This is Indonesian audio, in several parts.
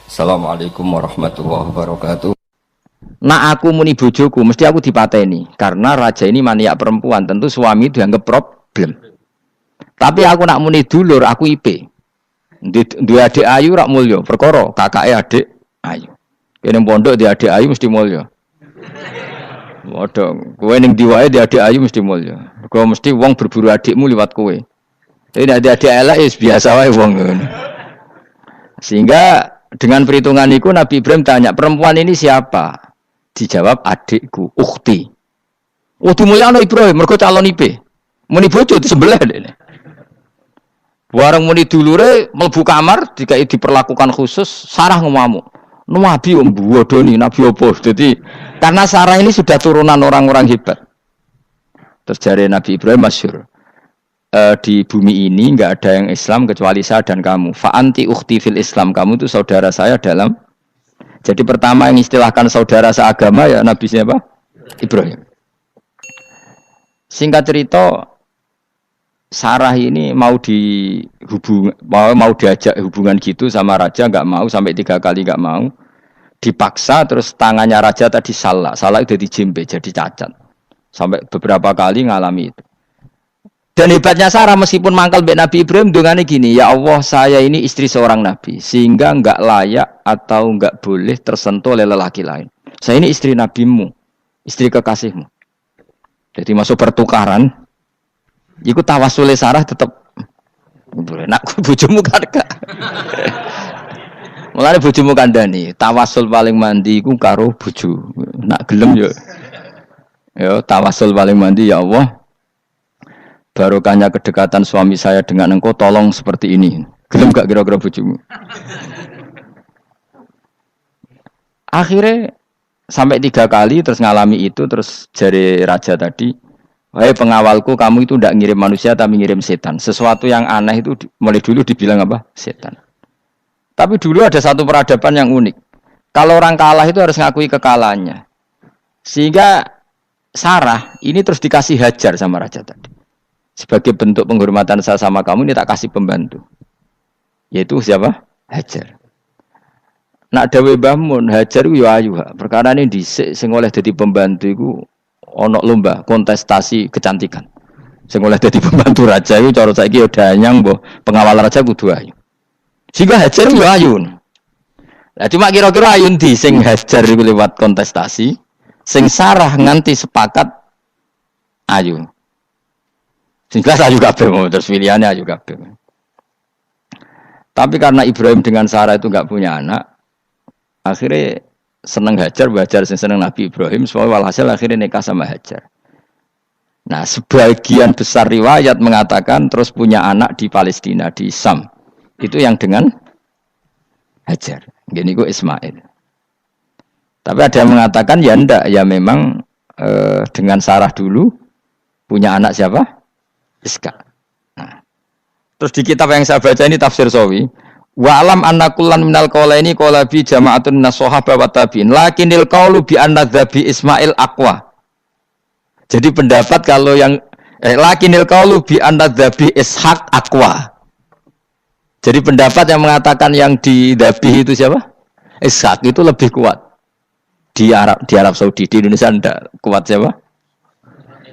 Assalamualaikum warahmatullahi wabarakatuh. Nak aku muni bojoku mesti aku dipateni karena raja ini maniak perempuan, tentu suami dianggap problem. Tapi aku nak muni dulur aku IP. Dua adik ayu rak mulya, perkara kakake adik ayu. Kene pondok di adik ayu mesti mulya. Waduh, kowe ning ndi wae di adik ayu mesti mulya. Kowe mesti wong berburu adikmu liwat kowe. Tapi nek adik elek wis biasa wae wong ngono. Sehingga dengan perhitungan itu Nabi Ibrahim tanya, perempuan ini siapa? Dijawab adikku, ukhti. Oh dimulyakno Ibrahim, mergo calon IP. Muni bojo disembelih dene. Warang muni dulure mlebu kamar dikai diperlakukan khusus, Sarah ngamuk. Nabi om bodoni, Nabi opo. Jadi karena Sarah ini sudah turunan orang-orang hebat. Terus jare Nabi Ibrahim masyhur. Di bumi ini enggak ada yang Islam kecuali saya dan kamu. Fa anti ukhti fil Islam, kamu itu saudara saya dalam. Jadi pertama yang istilahkan saudara seagama ya Nabi siapa? Ibrahim. Singkat cerita, Sarah ini mau diajak hubungan gitu sama raja, nggak mau, sampai 3 kali nggak mau. Dipaksa, terus tangannya raja tadi salah itu dijimpe, jadi cacat. Sampai beberapa kali ngalami itu. Dan hebatnya Sarah meskipun mangkal mbek Nabi Ibrahim dongane gini, ya Allah saya ini istri seorang nabi sehingga enggak layak atau enggak boleh tersentuh oleh lelaki lain. Saya ini istri nabimu, istri kekasihmu. Jadi masuk pertukaran, iku tawassul Sarah tetap boleh nak bojomu kan gak. Mulane bojomu kandhani, tawassul paling mandi iku karo bojo. Nak gelem yo. Yo tawassul paling mandi ya Allah. Barokahnya kedekatan suami saya dengan engkau, tolong seperti ini. Gelem gak kira-kira bojomu? Akhirnya sampai 3 kali terus ngalami itu, terus jari raja tadi, wahai pengawalku, kamu itu tidak ngirim manusia tapi ngirim setan. Sesuatu yang aneh itu mulai dulu dibilang apa? Setan. Tapi dulu ada satu peradaban yang unik. Kalau orang kalah itu harus ngakui kekalahannya. Sehingga Sarah ini terus dikasih Hajar sama raja tadi. Sebagai bentuk penghormatan saya sama kamu, ini tak kasih pembantu. Yaitu siapa? Hajar. Nak dawe Mbah Mun, Hajar ku yo ayu. Perkara ini dhisik sing oleh dadi pembantu iku ana lomba kontestasi kecantikan. Sing oleh dadi pembantu raja iku cara saiki yo danyang mbah, pengawal raja kudu ayu. Sehingga Hajar yo ayu. Lah cuma kira-kira ayu ndi sing Hajar iku lewat kontestasi, sing Sarah nganti sepakat ayu. Sehingga saya juga bingung, terus pilihannya juga bingung. Tapi karena Ibrahim dengan Sarah itu enggak punya anak, akhirnya seneng Hajar seneng Nabi Ibrahim, soalnya walhasil akhirnya nikah sama Hajar. Nah, sebagian besar riwayat mengatakan terus punya anak di Palestina, di Sam. Itu yang dengan Hajar. Gini kok Ismail. Tapi ada yang mengatakan ya enggak, ya memang dengan Sarah dulu punya anak siapa? Iska. Nah. Terus di kitab yang saya baca ini tafsir Sawi, wa alam anna kullan minal qaulaini qala bi jama'atun minas sahabah wa tabi'in lakinnil qaulu bi anna dzabi Ismail aqwa. Jadi pendapat kalau yang lakinnil qaulu bi anna dzabi Ishaq aqwa. Jadi pendapat yang mengatakan yang didzabi itu siapa? Ishaq itu lebih kuat. Di Arab Saudi, di Indonesia enggak kuat siapa?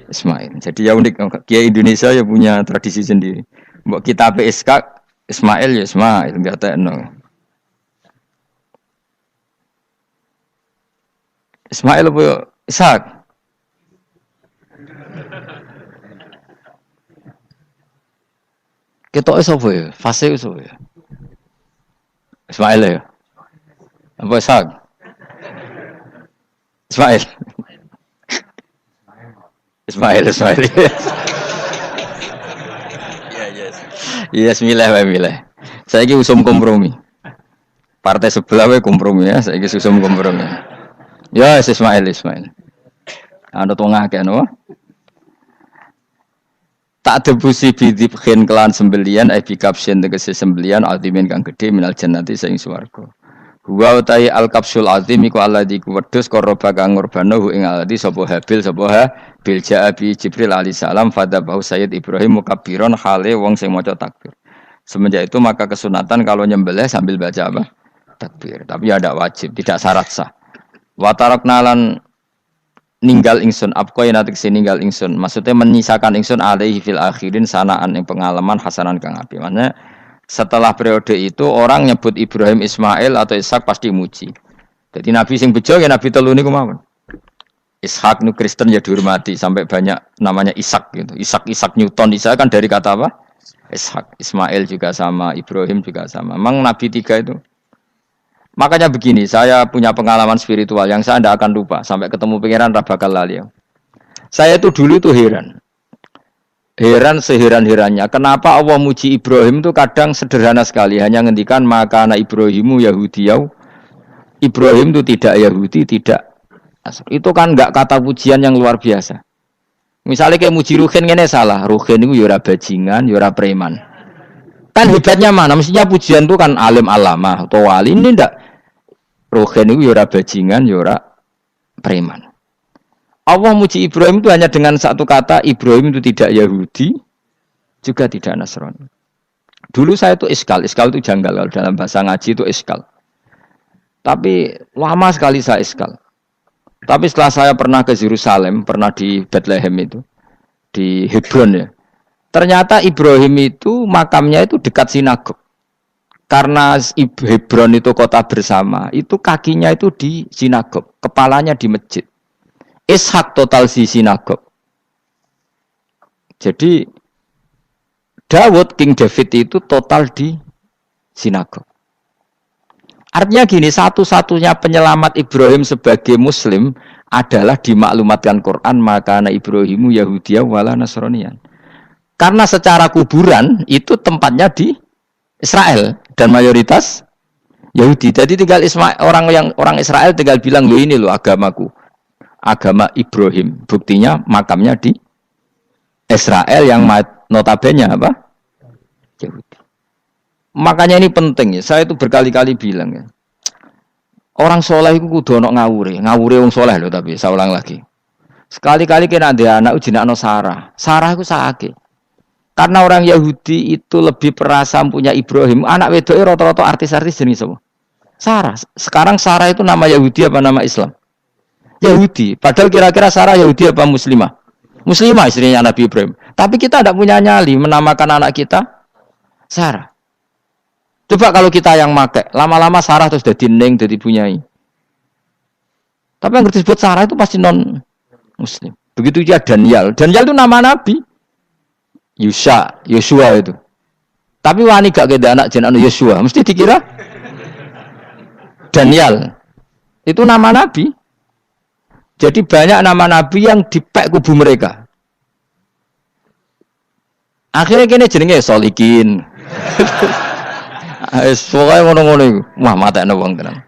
Ismail. Jadi ya unik, Kiai Indonesia ya punya tradisi sendiri. Mbok kita PSK Ismail ya Ismail, enggak tekno. Ismail apa Ishak? Kita sapa ya? Fase sapa ya? Ismail ya. Apa Ishak? Ismail. Ismail. Iya, milih. Saya ini usum kompromi. Partai sebelah we kompromi ya, saya ini usum kompromi. Ya, Ismail. Anu tengah kan, no? Tak debusi bidibkhin kelan sembelian, bikapsin tegesi sembelian, altimin kang gede minal jannati saing swarga. Wa utai al-kapsul azim iku alladzi kuwedhus qaraba kang ngurbanohu ing alladzi sapa Habil bil ja'abi Jibril alaihi salam fadabahu Sayyid Ibrahim mukabbiron hale wong sing maca takbir. Semenjak itu maka kesunatan kalau nyembelih sambil baca apa? takbir, tapi ada wajib, tidak syarat sah. Wa tarakna lan ninggal ingsun abqain atik ninggal ingsun. Maksudnya menyisakan ingsun alaihi fil akhirin sanaan yang pengalaman hasanan kang api. Maksudnya setelah periode itu orang nyebut Ibrahim, Ismail atau Ishak pasti muji. Jadi nabi sing bejo ya nabi telu niku mawon. Ishak nu Kristen ya dihormati sampai banyak namanya Ishak gitu. Ishak Newton Ishak kan dari kata apa? Ishak. Ismail juga sama, Ibrahim juga sama. Memang nabi tiga itu. Makanya begini, saya punya pengalaman spiritual yang saya tidak akan lupa sampai ketemu pangeran ra bakal lali. Saya itu dulu tuh heran. Heran seheran-herannya. Kenapa Allah muji Ibrahim itu kadang sederhana sekali, hanya ngendikan maka anak Ibrahimu Yahudiyau. Ibrahim itu tidak Yahudi, tidak. Itu kan enggak kata pujian yang luar biasa. Misalnya kayak muji Ruhin ini salah. Ruhin itu yura bajingan, yura preman. Kan hebatnya mana? Mestinya pujian itu kan alim alama atau wali. Ini enggak. Ruhin itu yura bajingan, yura preman. Allah muji Ibrahim itu hanya dengan satu kata. Ibrahim itu tidak Yahudi, juga tidak Nasrani. Dulu saya itu iskal itu janggal. Kalau dalam bahasa ngaji itu iskal. Tapi lama sekali saya iskal. Tapi setelah saya pernah ke Yerusalem, pernah di Bethlehem itu, di Hebron ya. Ternyata Ibrahim itu makamnya itu dekat sinagog. Karena Hebron itu kota bersama, itu kakinya itu di sinagog, kepalanya di masjid. Ishak total di sinagog. Jadi King David itu total di sinagog. Artinya gini, satu-satunya penyelamat Ibrahim sebagai Muslim adalah dimaklumatkan Quran maka anak Ibrahimu Yahudiyah wala Nasraniyan. Karena secara kuburan itu tempatnya di Israel dan mayoritas Yahudi. Jadi tinggal orang Israel tinggal bilang lo ini loh agamaku, agama Ibrahim. Buktinya makamnya di Israel yang notabene apa? Yahudi. Makanya ini penting ya. Saya itu berkali-kali bilang ya. Orang soleh itu kudu ono ngawure wong soleh loh tapi saya ulang lagi. Sekali-kali kena ada anak jinakno Sarah. Sarah itu sakit. Karena orang Yahudi itu lebih perasa punya Ibrahim. Anak wedoknya rata-rata artis-artis jenis apa? Sarah. Sekarang Sarah itu nama Yahudi apa nama Islam? Yahudi. Padahal kira-kira Sarah Yahudi apa Muslimah? Muslimah istrinya Nabi Ibrahim. Tapi kita tidak punya nyali menamakan anak kita Sarah. Coba kalau kita yang make, lama-lama Sarah terus jadi neng, jadi punyai. Tapi yang disebut Sarah itu pasti non Muslim. Begitu juga Daniel. Daniel itu nama Nabi. Yosua itu. Tapi wani gak keda anak jenenge Yosua, mesti dikira Daniel. Itu nama Nabi. Jadi banyak nama Nabi yang dipek kubu mereka. Akhirnya kene jenenge Solikin. Pokoke ngono-ngono iku. Wah, matekno wong tenan.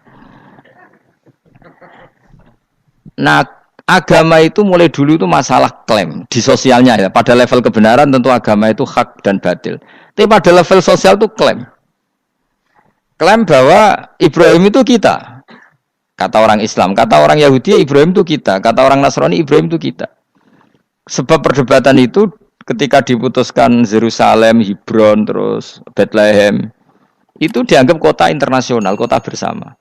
Nah, agama itu mulai dulu itu masalah klaim di sosialnya ya. Pada level kebenaran tentu agama itu hak dan batil. Tapi pada level sosial itu klaim. Klaim bahwa Ibrahim itu kita. Kata orang Islam, kata orang Yahudi Ibrahim itu kita, kata orang Nasrani Ibrahim itu kita. Sebab perdebatan itu ketika diputuskan Yerusalem, Hebron, terus Bethlehem, itu dianggap kota internasional, kota bersama.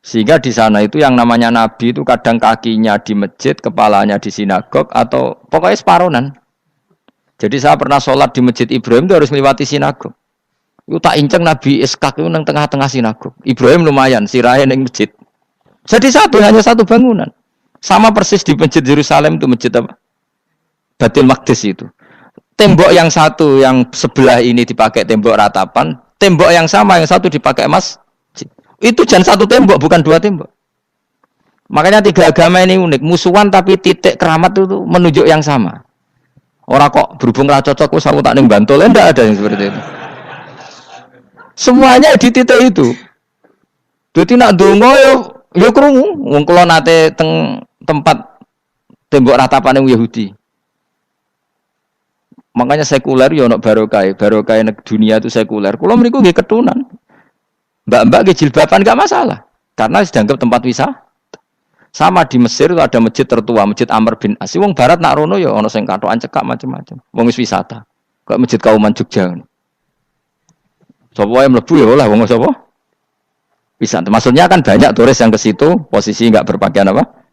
Sehingga di sana itu yang namanya Nabi itu kadang kakinya di masjid, kepalanya di sinagog, atau pokoknya separonan. Jadi saya pernah sholat di masjid Ibrahim itu harus melewati sinagog. Itu tak inceng Nabi Ishak itu nang tengah-tengah sinagog. Ibrahim lumayan, sirahe ning masjid. Jadi hanya satu bangunan. Sama persis di masjid Yerusalem itu masjid apa? Baitul Maqdis itu. Tembok yang satu yang sebelah ini dipakai tembok ratapan, tembok yang sama yang satu dipakai emas. Itu jangan satu tembok, bukan dua tembok. Makanya tiga agama ini unik, musuhan tapi titik keramat itu menunjuk yang sama. Orang kok berhubung ra cocok wis aku tak ning Bantul, enggak ada yang seperti itu. Semuanya di titik itu. Dadi nak ndonga yo krungu, wong kula nate teng tempat tembok ratapan Yahudi. Makanya sekuler yo ono barokah dunia itu sekuler. Kula mriku nggih ketunan. Mbak-mbak nggih jilbaban enggak masalah. Karena dianggap tempat wisata. Sama di Mesir itu ada masjid tertua, Masjid Amr bin As. Wong barat nak rono ya ono sing katokan cekak macam-macam. Wong wis wisata. Kok Masjid Kauman Jogja. Sapa wae mlebu ya oleh wong sapa? Bisa. Maksudnya kan banyak turis yang ke situ posisi nggak berpakaian apa?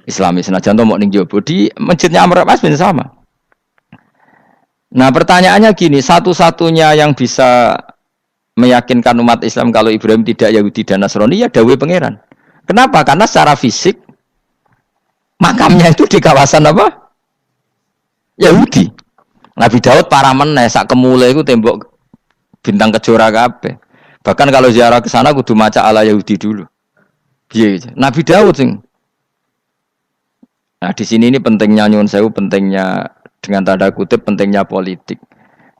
Islami. Senajan to mau ning jowo di masjidnya Amr bin sama. Nah, pertanyaannya gini, satu-satunya yang bisa meyakinkan umat Islam kalau Ibrahim tidak Yahudi dan Nasrani ya dawuh pangeran. Kenapa? Karena secara fisik makamnya itu di kawasan apa? Yahudi. Nabi Daud para meneh sak kemule iku tembok bintang kejora kabeh. Bahkan kalau ziarah ke sana kudu maca ala Yahudi dulu. Piye gitu. Nabi Daud sing. Nah, di sini ini pentingnya nyuwun sewu, pentingnya dengan tanda kutip pentingnya politik.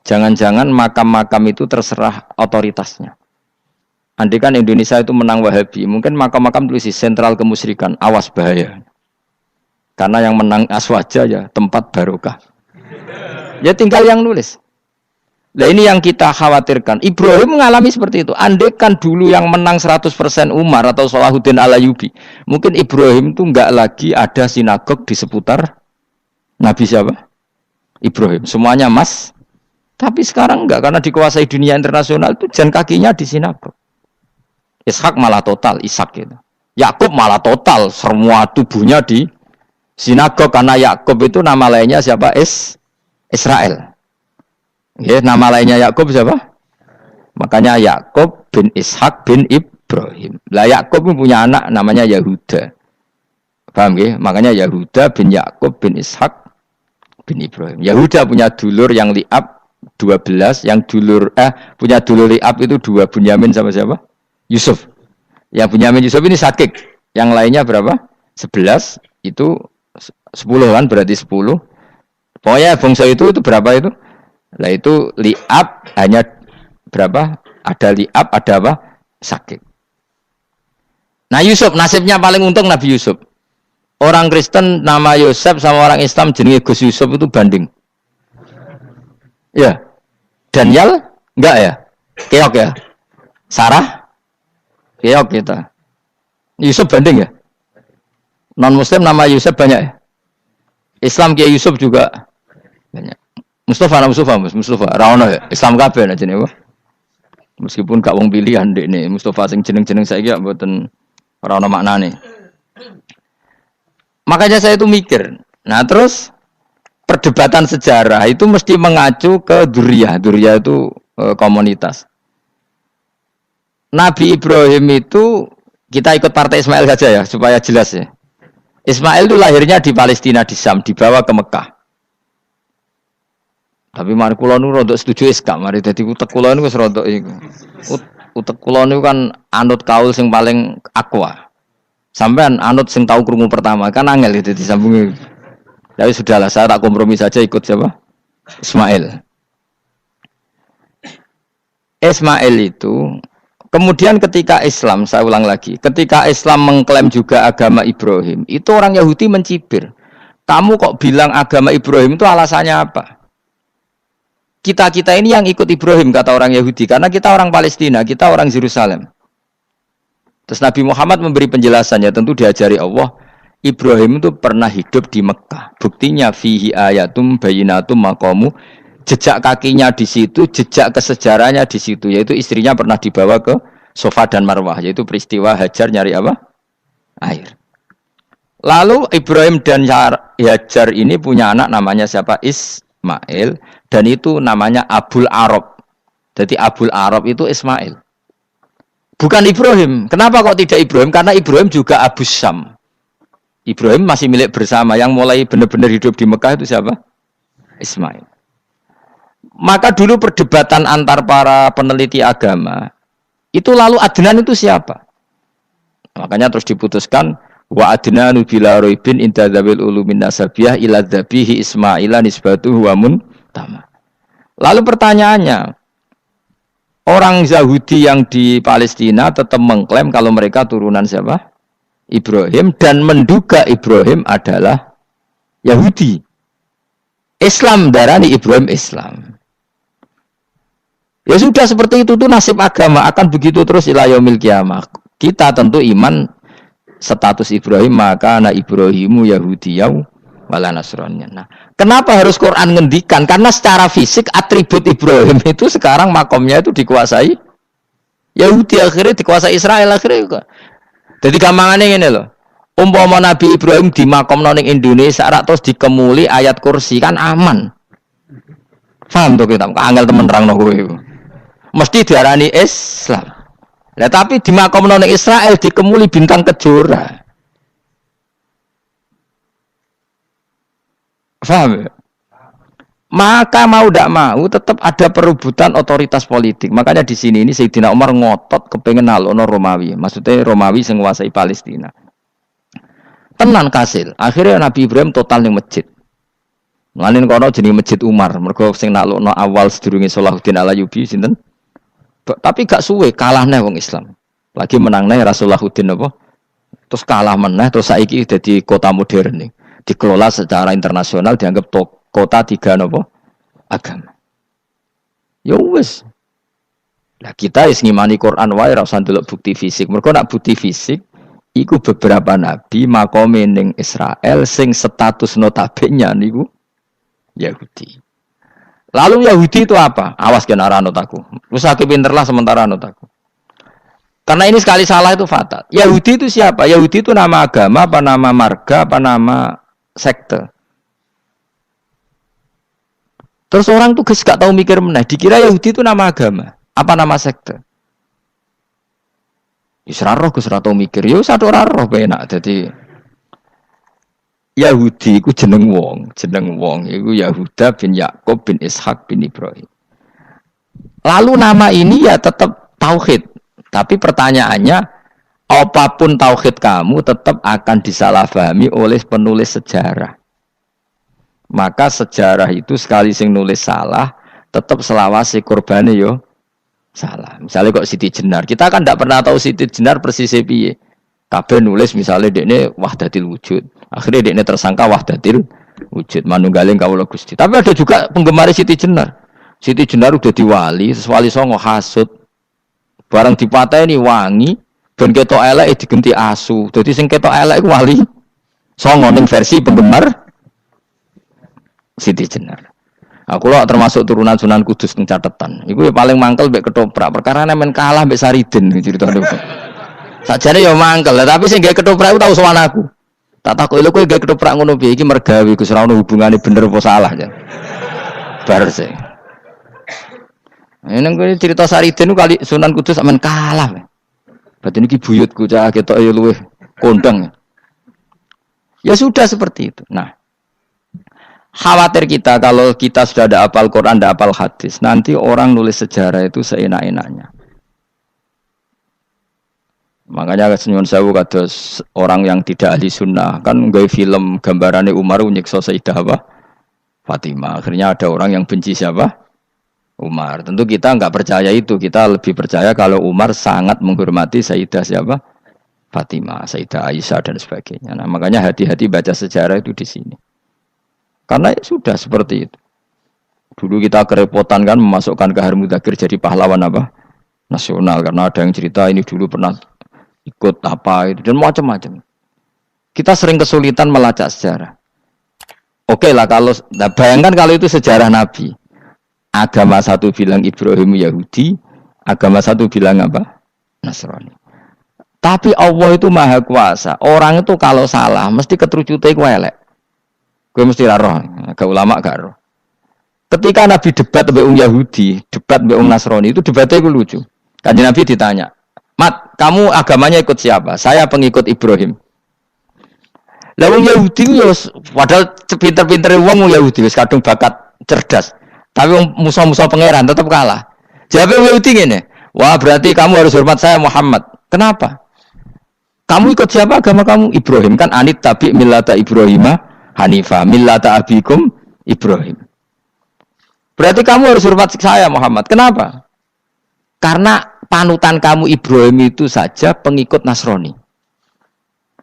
Jangan-jangan makam-makam itu terserah otoritasnya. Andai kan Indonesia itu menang Wahabi, mungkin makam-makam tulis sentral kemusyrikan, awas bahaya. Karena yang menang Aswaja ya tempat barokah. Ya tinggal yang nulis. Nah ini yang kita khawatirkan. Ibrahim mengalami seperti itu. Andai kan dulu yang menang 100% Umar atau Salahuddin Al-Ayyubi, mungkin Ibrahim itu enggak lagi ada sinagog di seputar Nabi siapa? Ibrahim. Semuanya mas. Tapi sekarang enggak, karena dikuasai dunia internasional itu jan kakinya di sinagog. Ishak malah total, Ishak gitu. Yakub malah total, semua tubuhnya di sinagog, karena Yakub itu nama lainnya siapa? Israel. Ya, nama lainnya Yakub siapa? Makanya Yakub bin Ishak bin Ibrahim. Lah Yakub punya anak namanya Yahuda. Paham ya? Makanya Yahuda bin Yakub bin Ishak bin Ibrahim. Yahuda punya dulur yang li'ab 12, yang dulur punya dulur li'ab itu 2, Bunyamin sama siapa? Yusuf. Yang Bunyamin Yusuf ini sakit. Yang lainnya berapa? 11, itu 10 kan, berarti 10. Pokoknya bangsa itu berapa itu? Lah itu li'ab hanya berapa? Ada li'ab, ada apa? Sakit. Nah Yusuf, nasibnya paling untung Nabi Yusuf. Orang Kristen nama Yosef sama orang Islam jenenge Gus Yusuf itu banding. Ya. Daniel? Enggak ya? Keok ya? Sarah? Keok kita. Yusuf banding ya? Non-Muslim nama Yusuf banyak ya? Islam Kiai Yusuf juga banyak. Mustafa, Raono ya? Islam kabeh nek jenenge. Meskipun gak wong pilihan dek nih, Mustafa sing jeneng-jeneng saiki mboten ora ana maknane. Makanya saya itu mikir. Nah, terus perdebatan sejarah itu mesti mengacu ke Duriyah. Duriyah itu komunitas. Nabi Ibrahim itu kita ikut partai Ismail saja ya supaya jelas ya. Ismail itu lahirnya di Palestina di Syam, dibawa ke Mekah. Tapi mari kula nu rodok setuju iskak, mari dadi utek kula niku wis rodok iku. Utek kula niku kan anut kaul sing paling akwa. Sampean anut sing tahu krungu pertama kan angel itu disambungi. Tapi sudahlah saya tak kompromi saja ikut siapa? Ismail. Ismail itu kemudian ketika Islam, saya ulang lagi, ketika Islam mengklaim juga agama Ibrahim, itu orang Yahudi mencibir. Kamu kok bilang agama Ibrahim itu alasannya apa? Kita-kita ini yang ikut Ibrahim, kata orang Yahudi, karena kita orang Palestina, kita orang Yerusalem. Terus Nabi Muhammad memberi penjelasannya, tentu diajari Allah, Ibrahim itu pernah hidup di Mekah. Buktinya fihi ayatum bayinatum maqamu, jejak kakinya di situ, jejak kesejarahnya di situ, yaitu istrinya pernah dibawa ke Safa dan Marwah, yaitu peristiwa Hajar nyari apa? Air. Lalu Ibrahim dan Hajar ini punya anak namanya siapa? Ismail, dan itu namanya Abul Arab. Jadi Abul Arab itu Ismail. Bukan Ibrahim. Kenapa kok tidak Ibrahim? Karena Ibrahim juga Abu Syam. Ibrahim masih milik bersama. Yang mulai benar-benar hidup di Mekah itu siapa? Ismail. Maka dulu perdebatan antar para peneliti agama, itu lalu Adnan itu siapa? Makanya terus diputuskan, wa adnanu bila roibin inda dzawil ulumin nasabiyah ila dzabihi Ismaila nisbatuhu wa muntama. Lalu pertanyaannya, orang Yahudi yang di Palestina tetap mengklaim kalau mereka turunan siapa? Ibrahim, dan menduga Ibrahim adalah Yahudi. Islam darani Ibrahim Islam. Ya sudah seperti itu tuh nasib agama akan begitu terus ila yaumil qiyamah. Kita tentu iman status Ibrahim, maka anak Ibrahimu Yahudiyau wala Nasraniyan. Nah, kenapa harus Quran ngendikan? Karena secara fisik atribut Ibrahim itu sekarang makomnya itu dikuasai Yahudi akhirnya dikuasai Israel akhirnya juga. Jadi gampangane ngene lho. Umpama Nabi Ibrahim dimakamno ning Indonesia rak terus dikemuli ayat kursi kan aman. Paham to kita? Angel temen nerangno kowe iku. Mesti diarani Islam. Lah tapi dimakamno ning Israel dikemuli bintang kejora. Paham? Maka mau tidak mau tetap ada perebutan otoritas politik. Makanya di sini ini Sayyidina Umar ngotot kepengen nalono Romawi. Maksudnya Romawi sing nguasai Palestina. Tenan kasil. Akhirnya Nabi Ibrahim total ning masjid. Lanin kono jenenge Masjid Umar. Mergo sing nalono awal sedurunge Salahuddin Alayubi sinten? Tapi gak suwe kalahne wong Islam. Lagi menangne Rasulullahuddin apa? Terus kalah meneh terus saiki dadi kota modern nih. Dikelola secara internasional dianggap kota tiga nopo agama. Ya wis. Lah kita wis ngimani Quran wae ora usah ndelok bukti fisik. Mergo nak bukti fisik iku beberapa nabi makome ning Israel sing status notabene niku Yahudi. Lalu Yahudi itu apa? Awas kena ora anut aku. Wis aku pinter lah sementara anut aku. Karena ini sekali salah itu fatal. Yahudi itu siapa? Yahudi itu nama agama, apa nama marga, apa nama sekte. Terus orang tuh gak tahu mikir meneh, dikira Yahudi itu nama agama, apa nama sekte. Isra roh Gus ora tau mikir, yo satu ora roh penak. Dadi Yahudi iku jeneng wong iku Yahuda bin Yakub bin Ishak bin Ibrahim. Lalu nama ini ya tetap tauhid. Tapi pertanyaannya, apapun tauhid kamu tetap akan disalahpahami oleh penulis sejarah. Maka sejarah itu sekali sing nulis salah, tetap selawase korbane yo salah. Misalnya kok Siti Jenar, kita kan tidak pernah tahu Siti Jenar persisnya piye. Kabeh nulis misalnya dekne wahdatil wujud. Akhirnya dekne tersangka wahdatil wujud, manunggaling kawula Gusti. Tapi ada juga penggemar Siti Jenar. Siti Jenar udah diwali, wali songo hasud. Barang dipateni wangi, ben ketok elek digenti asu. Dadi sing ketok elek iku wali songo ning versi penggemar Siti Jenar. Aku lho termasuk turunan Sunan Kudus ning catetan. Iku ya paling mangkel mbek ketoprak. Perkara men kalah mbek Saridin ceritane. Sakjane ya mangkel, tapi sing gawe ketoprak iku tau sowan aku. Tak takoki lho kowe gawe ketoprak ngono piye iki mergawe Gus ora ono hubungane bener apa salah ya. Bar sih. Ini cerita Saridin kali Sunan Kudus men kalah. Berarti niki buyutku cah ketoke luwih kondang. Ya sudah seperti itu. Nah, khawatir kita kalau kita sudah ada hafal Quran, ada hafal hadis, nanti orang nulis sejarah itu seenak-enaknya. Makanya senyum sewu kados orang yang tidak ahli sunnah kan nggawe film gambarannya Umar nyiksa Sayyidah Fatimah. Akhirnya ada orang yang benci siapa? Umar. Tentu kita enggak percaya itu. Kita lebih percaya kalau Umar sangat menghormati Sayyidah siapa? Fatimah, Sayyidah Aisyah dan sebagainya. Nah, makanya hati-hati baca sejarah itu di sini. Karena ya sudah seperti itu. Dulu kita kerepotan kan memasukkan Kahar Mudzakkir jadi pahlawan apa? Nasional karena ada yang cerita ini dulu pernah ikut apa itu dan macam-macam. Kita sering kesulitan melacak sejarah. Oke lah kalau bayangkan kalau itu sejarah Nabi. Agama satu bilang Ibrahim Yahudi, agama satu bilang apa? Nasrani. Tapi Allah itu maha kuasa. Orang itu kalau salah mesti keterucute iku elek. Kowe mesti ra roh, agak ulama gak roh. Ketika Nabi debat mbek Yahudi, debat mbek Nasrani itu debatnya iku lucu. Kanjeng Nabi ditanya, "Mat, kamu agamanya ikut siapa?" "Saya pengikut Ibrahim." Lah wong Yahudi yo padahal pinter-pintere wong Yahudi wis kadung bakat cerdas. Tapi musuh-musuh pangeran tetap kalah. Jawab Yahudi ngene, "Wah, berarti kamu harus hormat saya Muhammad." "Kenapa?" "Kamu ikut siapa agama kamu?" "Ibrahim." "Kan anit tabi millata Ibrahimah Hanifah millata abikum Ibrahim." "Berarti kamu harus hormat saya Muhammad." "Kenapa?" "Karena panutan kamu Ibrahim itu saja pengikut Nasrani."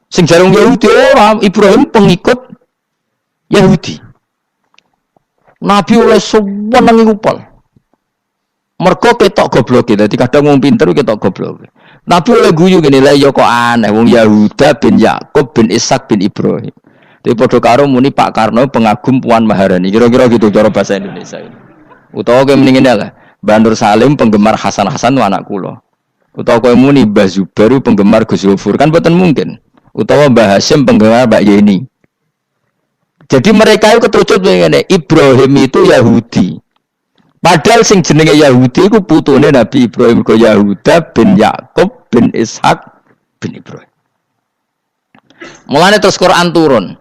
Sing jarung Yahudi orang Ibrahim pengikut Yahudi. Nabi oleh sewenang ngupal. Mergo ketok goblok e. Dadi kadang wong pinter ketok goblok. Nabi oleh guyu ngene lha ya kok aneh wong Yahuda bin Yakub bin Ishak bin Ibrahim. Dadi padha karo muni Pak Karno pengagum Puan Maharani. Kira-kira gitu cara bahasa Indonesia ini. Utawa ke mendingin lah. Bandur Salim penggemar Hasan Hasan itu anak kula. Utawa kowe muni Mbah Zubair penggemar Gus Gofur kan boten mungkin. Utawa Mbah Hasyim penggemar Mbak Yeni. Jadi mereka itu ketucut ngene, Ibrahim itu Yahudi. Padahal sing jenenge Yahudi iku putune Nabi Ibrahim ko Yahuda bin Yakub bin Ishak bin Ibrahim. Mulane terus Quran turun.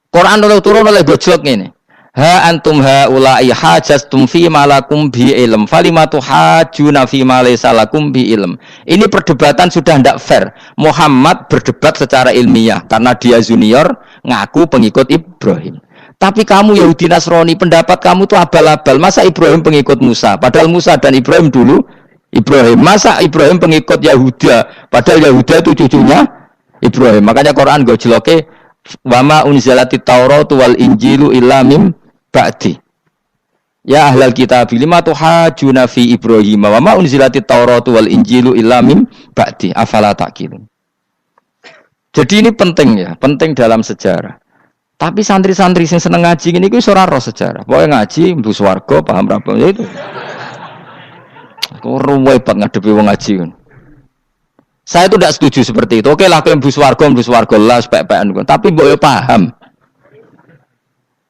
Quran turun oleh gojlok ngene. Ha antum haula'i hajastum fi ma lakum bi ilm falimatu hajuna fi ma laysa lakum bi ilm. Ini perdebatan sudah tidak fair. Muhammad berdebat secara ilmiah karena dia junior ngaku pengikut Ibrahim. Tapi kamu Yahudi Nasrani pendapat kamu tuh abal-abal. Masa Ibrahim pengikut Musa? Padahal Musa dan Ibrahim dulu Ibrahim. Masa Ibrahim pengikut Yahuda? Padahal Yahuda itu cucunya Ibrahim. Makanya Quran gojloke wa ma unzilatit Tauratu wal Injilu illa mim ba'di. Ya ahlal kitab lima tuhajuna fi Ibrahim wa ma unzilatit Tauratu wal Injilu illa mim ba'di afala taqilun. Jadi ini penting ya, penting dalam sejarah. Tapi santri-santri yang seneng ngaji ini ku ora roh sejarah. Pokoke ngaji mlebu swarga paham ra ya itu. Kok ruwet banget ngadepi wong ngaji kan. Saya itu tidak setuju seperti itu. Oke lah kowe mlebu swarga lah spek-pekan. Tapi mbok yo paham.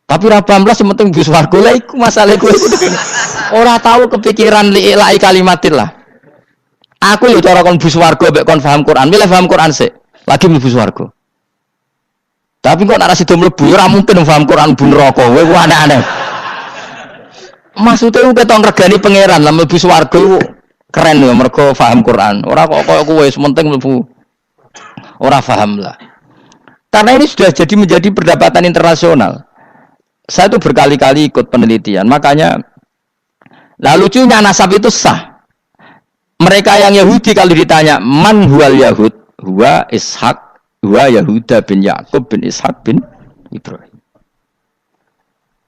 Tapi ra paham lah sementing mlebu swarga lah iku masalah kowe itu. Ora tahu kepikiran li'ilai kalimatin lah. Aku yo cara kon mlebu swarga mek kon paham Quran, milih paham Quran sik. Lagi mlebu swarga. Tapi kok nek sida mlebu ora mungkin paham Quran bu neraka. Kowe aneh-aneh. Maksudnya ketok ngregani pangeran lah mlebu swarga iku keren lho mergo paham Quran. Ora kok koyo kowe sementing mlebu. Ora paham lah. Karena ini sudah jadi menjadi perdebatan internasional. Saya tuh berkali-kali ikut penelitian. Makanya lah lucunya nasab itu sah. Mereka yang Yahudi kalau ditanya man huwal Yahud, huwa Ishak, huwa Yahuda bin Yakub bin Ishak bin Ibrahim.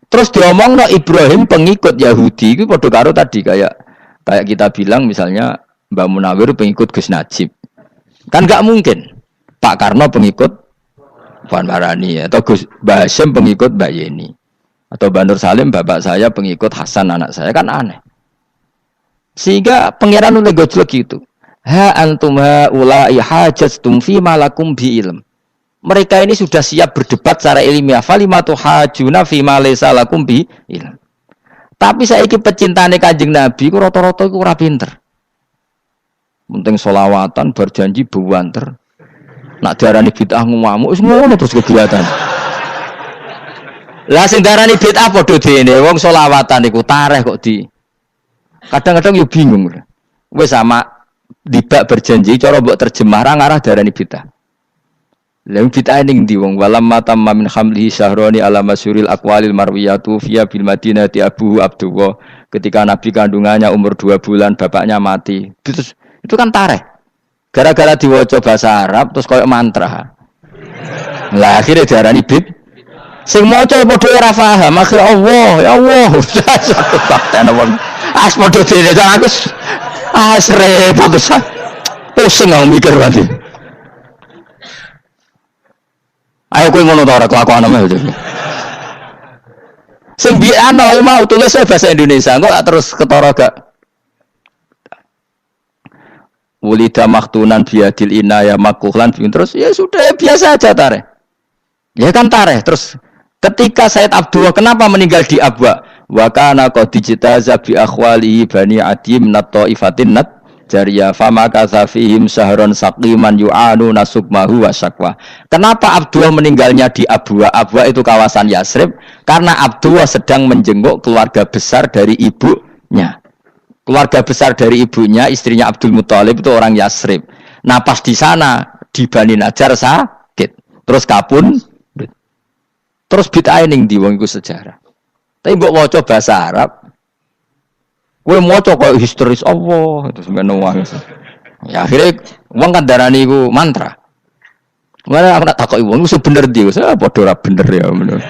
Terus diomong no Ibrahim pengikut Yahudi itu padha karo tadi kayak kita bilang misalnya Mbak Munawir pengikut Gus Najib. Kan enggak mungkin. Pak Karno pengikut Puan Marani atau Gus Mbah Hasyim pengikut Mbak Yeni. Atau Mbak Nur Salim bapak saya pengikut Hasan anak saya kan aneh. Sehingga pangeran oleh gojlok gitu. Ha antum haula'i hajastum fi ma lakum bi ilm. Mereka ini sudah siap berdebat secara ilmiah. Falimatu hajuna fi ma laysa lakum bi ilm. Tapi saiki pecintane Kanjeng Nabi ku rata-rata iku ora pinter. Penting selawatan berjanji buwanter. Nak diarani bid'ah ngamuk wis ngono terus kegiatan. Lah sing diarani bid'ah padha dene wong selawatan iku tareh kok di. Kadang-kadang yo bingung. Wis sama dibak berjanji cara mbok terjemah ra ngarah diarani bid'ah. Lah bid'ah ning ndi wong walam matamma min hamlihi syahrani ala masyuril aqwalil marwiyatu fiya bil madinati Abu Abdullah ketika nabi kandungannya umur 2 bulan bapaknya mati. Itu kan tareh. Gara-gara diwaca bahasa Arab terus koyo mantra. Lah akhirnya diarani bid. Sing maca padha ora paham, akhire Allah, ya Allah. As padha dene aku. Repot besar. Pusing aku mikir berarti. Ayo kowe ngono ta ora kelakuan ame. Sing biyen mau tulis bahasa Indonesia, kok terus ketara gak. Wulida maktunan biadil inaya makuhlan terus ya sudah ya biasa aja tareh. Ya kan tareh terus ketika Said Abdullah kenapa meninggal di Abwa? Wa kana qad dijtaza bi akhwalihi bani adim nat taifatin nat jariya fama kasafihim sahron saqiman yu'anu nasukmahu wa syakwa. Kenapa Abdullah meninggalnya di Abwa? Abwa itu kawasan Yasrib karena Abdullah sedang menjenguk keluarga besar dari ibunya. Keluarga besar dari ibunya, istrinya Abdul Muthalib itu orang Yasrib. Nah pas di sana di Bani Najjar sakit, terus kapun, terus bid'ah ning di wong iku sejarah. Tapi mbok waca bahasa Arab, kowe maca kok historis Allah, terus ngono wae. Ya akhirnya wong kan darani iku mantra. Mana aku tak takoki wong iku bener ndi, saya padha ora bener ya ngono.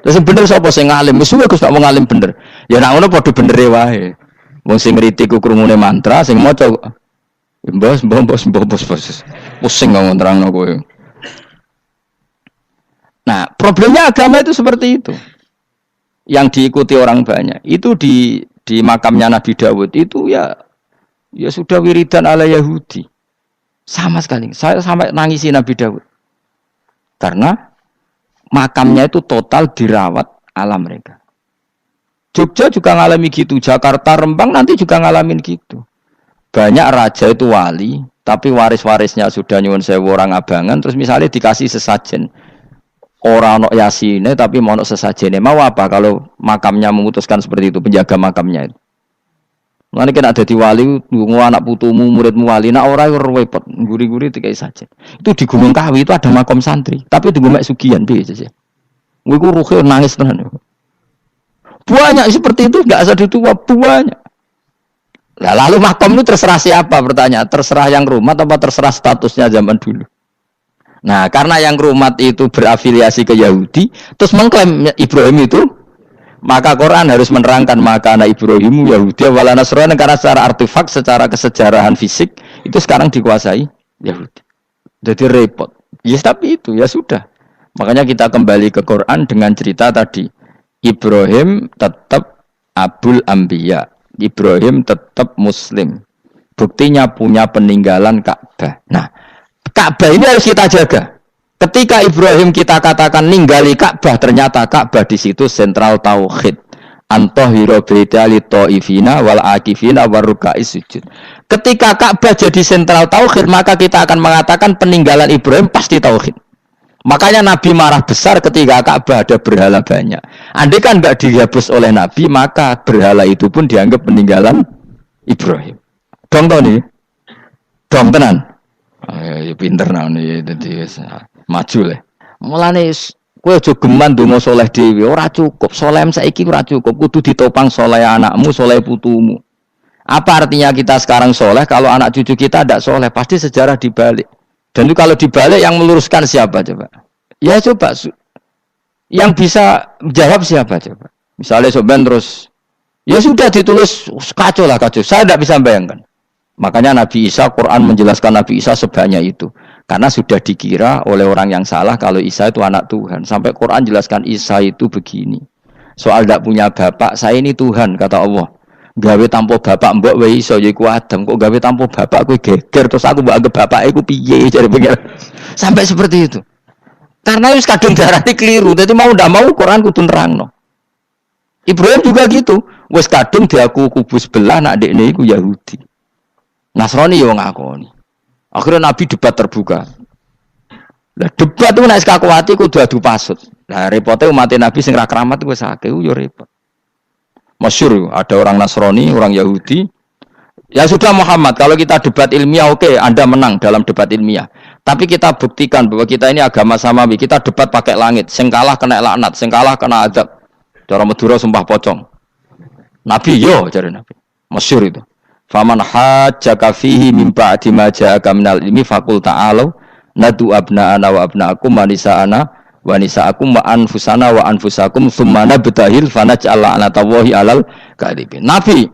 Terus bener sapa sing ngalim? Wis Gus tak wong ngalim bener. Ya nek ngono padha bener wae. Wong sing ngritik ku krungune mantra, sing maca mbos. Pusing ngomong terangno kowe. Nah, problemnya agama itu seperti itu. Yang diikuti orang banyak. Itu di makamnya Nabi Dawud itu ya Ya sudah wiridan ala Yahudi. Sama sekali. Saya sampai nangisi Nabi Daud. Karena makamnya itu total dirawat alam mereka. Jogja juga ngalami gitu. Jakarta, Rembang nanti juga ngalamin gitu. Banyak raja itu wali, tapi waris-warisnya sudah nyuwun sewu orang abangan, terus misalnya dikasih sesajen. Orang ono yasine tapi mau sesajene. Mau apa kalau makamnya memutuskan seperti itu, penjaga makamnya itu. Mulane kena dadi wali, ndonga anak putumu, muridmu wali, nek ora repot, guri-guri dikai sajen. Itu di Gunung Kawi itu ada makam santri, tapi tunggu mek sugihan piye sih. Kowe ku ruhe nangis tenan. Banyak seperti itu enggak usah ditua banyak. Nah, lalu makam itu terserah siapa pertanyaan? Terserah yang rumat apa terserah statusnya zaman dulu? Nah, karena yang rumat itu berafiliasi ke Yahudi, terus mengklaim Ibrahim itu, maka Quran harus menerangkan maka anak Ibrahim Yahudi wala Nasrani, karena secara artefak, secara kesejarahan fisik itu sekarang dikuasai Yahudi. Jadi repot. Ya tapi itu ya sudah. Makanya kita kembali ke Quran dengan cerita tadi. Ibrahim tetap Abul Anbiya. Ibrahim tetap Muslim. Buktinya punya peninggalan Ka'bah. Nah, Ka'bah ini harus kita jaga. Ketika Ibrahim kita katakan ninggali Ka'bah, ternyata Ka'bah di situ sentral tauhid. Antahira baita li taifina wal akifina waruka'is sujud. Ketika Ka'bah jadi sentral tauhid, maka kita akan mengatakan peninggalan Ibrahim pasti tauhid. Makanya Nabi marah besar ketika Ka'bah ada berhala banyak. Andai kan enggak dihapus oleh Nabi, maka berhala itu pun dianggap peninggalan Ibrahim. Dong tau nih? Dong tenan. Ya pinter nih, jadi maju lah. Mulane kowe aja geman ndonga saleh dhewe, ora cukup. Saleh saiki ora cukup, kudu ditopang saleh anakmu, saleh putumu. Apa artinya kita sekarang saleh kalau anak cucu kita tidak saleh? Pasti sejarah dibalik. Dan itu kalau dibalik yang meluruskan siapa coba? Ya coba yang bisa jawab siapa coba? Misalnya soban terus ya sudah ditulis kacau lah kacau. Saya tidak bisa bayangkan. Makanya Nabi Isa, Quran menjelaskan Nabi Isa sebanyak itu. Karena sudah dikira oleh orang yang salah kalau Isa itu anak Tuhan. Sampai Quran jelaskan Isa itu begini. Soal tidak punya bapak, saya ini Tuhan, kata Allah. Gawe tanpa bapak mbok wae iso ya iku Adam, kok gawe tanpa bapak kowe geger terus aku mbok anggap bapak iku piye jare pengen. Sampai seperti itu. Karena wis kadung darane keliru, dadi mau ndak mau Quran kudu nerangno. Ibrahim juga gitu, wis kadung diaku kubu sebelah nak dekne iku Yahudi. Nasrani yo ngakoni. Akhirnya Nabi debat terbuka. Lah debat itu nek kakuati kudu adu pasut. Lah repote umat Nabi sing ra keramat wis akeh yo repot. Masyhur ada orang Nasrani, orang Yahudi. Ya sudah Muhammad, kalau kita debat ilmiah oke, Anda menang dalam debat ilmiah. Tapi kita buktikan bahwa kita ini agama samawi. Kita debat pakai langit, sing kalah kena laknat, sing kalah kena azab. Cara Madura sumpah pocong. Nabi yo cari Nabi. Masyhur itu. Faman hajjaka fihi min ba'di ma ja'aka minal ilmi faqul ta'alu nadu abna'ana wa abna'akum wa nisa'ana wa nisa'akum wa anfusana wa anfusakum thumma nabtahil fanaj'al la'natallahi 'alal kadhibin. Nabi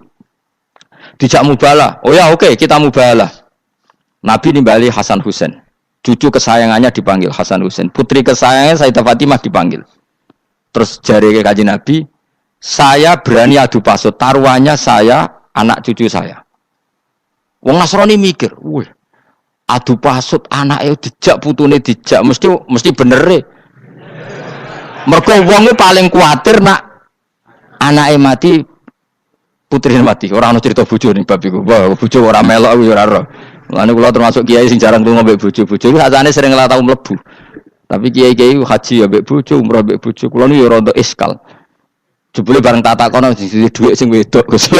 dijak mubalah. Oh ya oke, kita mubalah. Nabi nimbali Hasan Husain. Cucu kesayangannya dipanggil Hasan Husain. Putri kesayangannya Sayyidah Fatimah dipanggil. Terus jari ke Kanjeng Nabi, saya berani adu pasut, taruhannya saya, anak cucu saya. Wong Nasrani mikir, wih, adu pasut anaknya dijak, putune dijak, mesti bener deh. Mergo wonge paling kuatir nak anake mati, putrine mati. Ora ono cerita bojo ning bab iku. Wah, bojo ora melok aku ora ora. Mulane kula termasuk kiai sing jarang lunga mbek bojo. Bojo iki sakjane sering ora tau mlebu. Tapi kiai-kiai haji ya mbek bojo, umrah mbek bojo. Kula niku ya rada iskal. Jebule bareng tak takono sing dhuwit sing wedok Gus.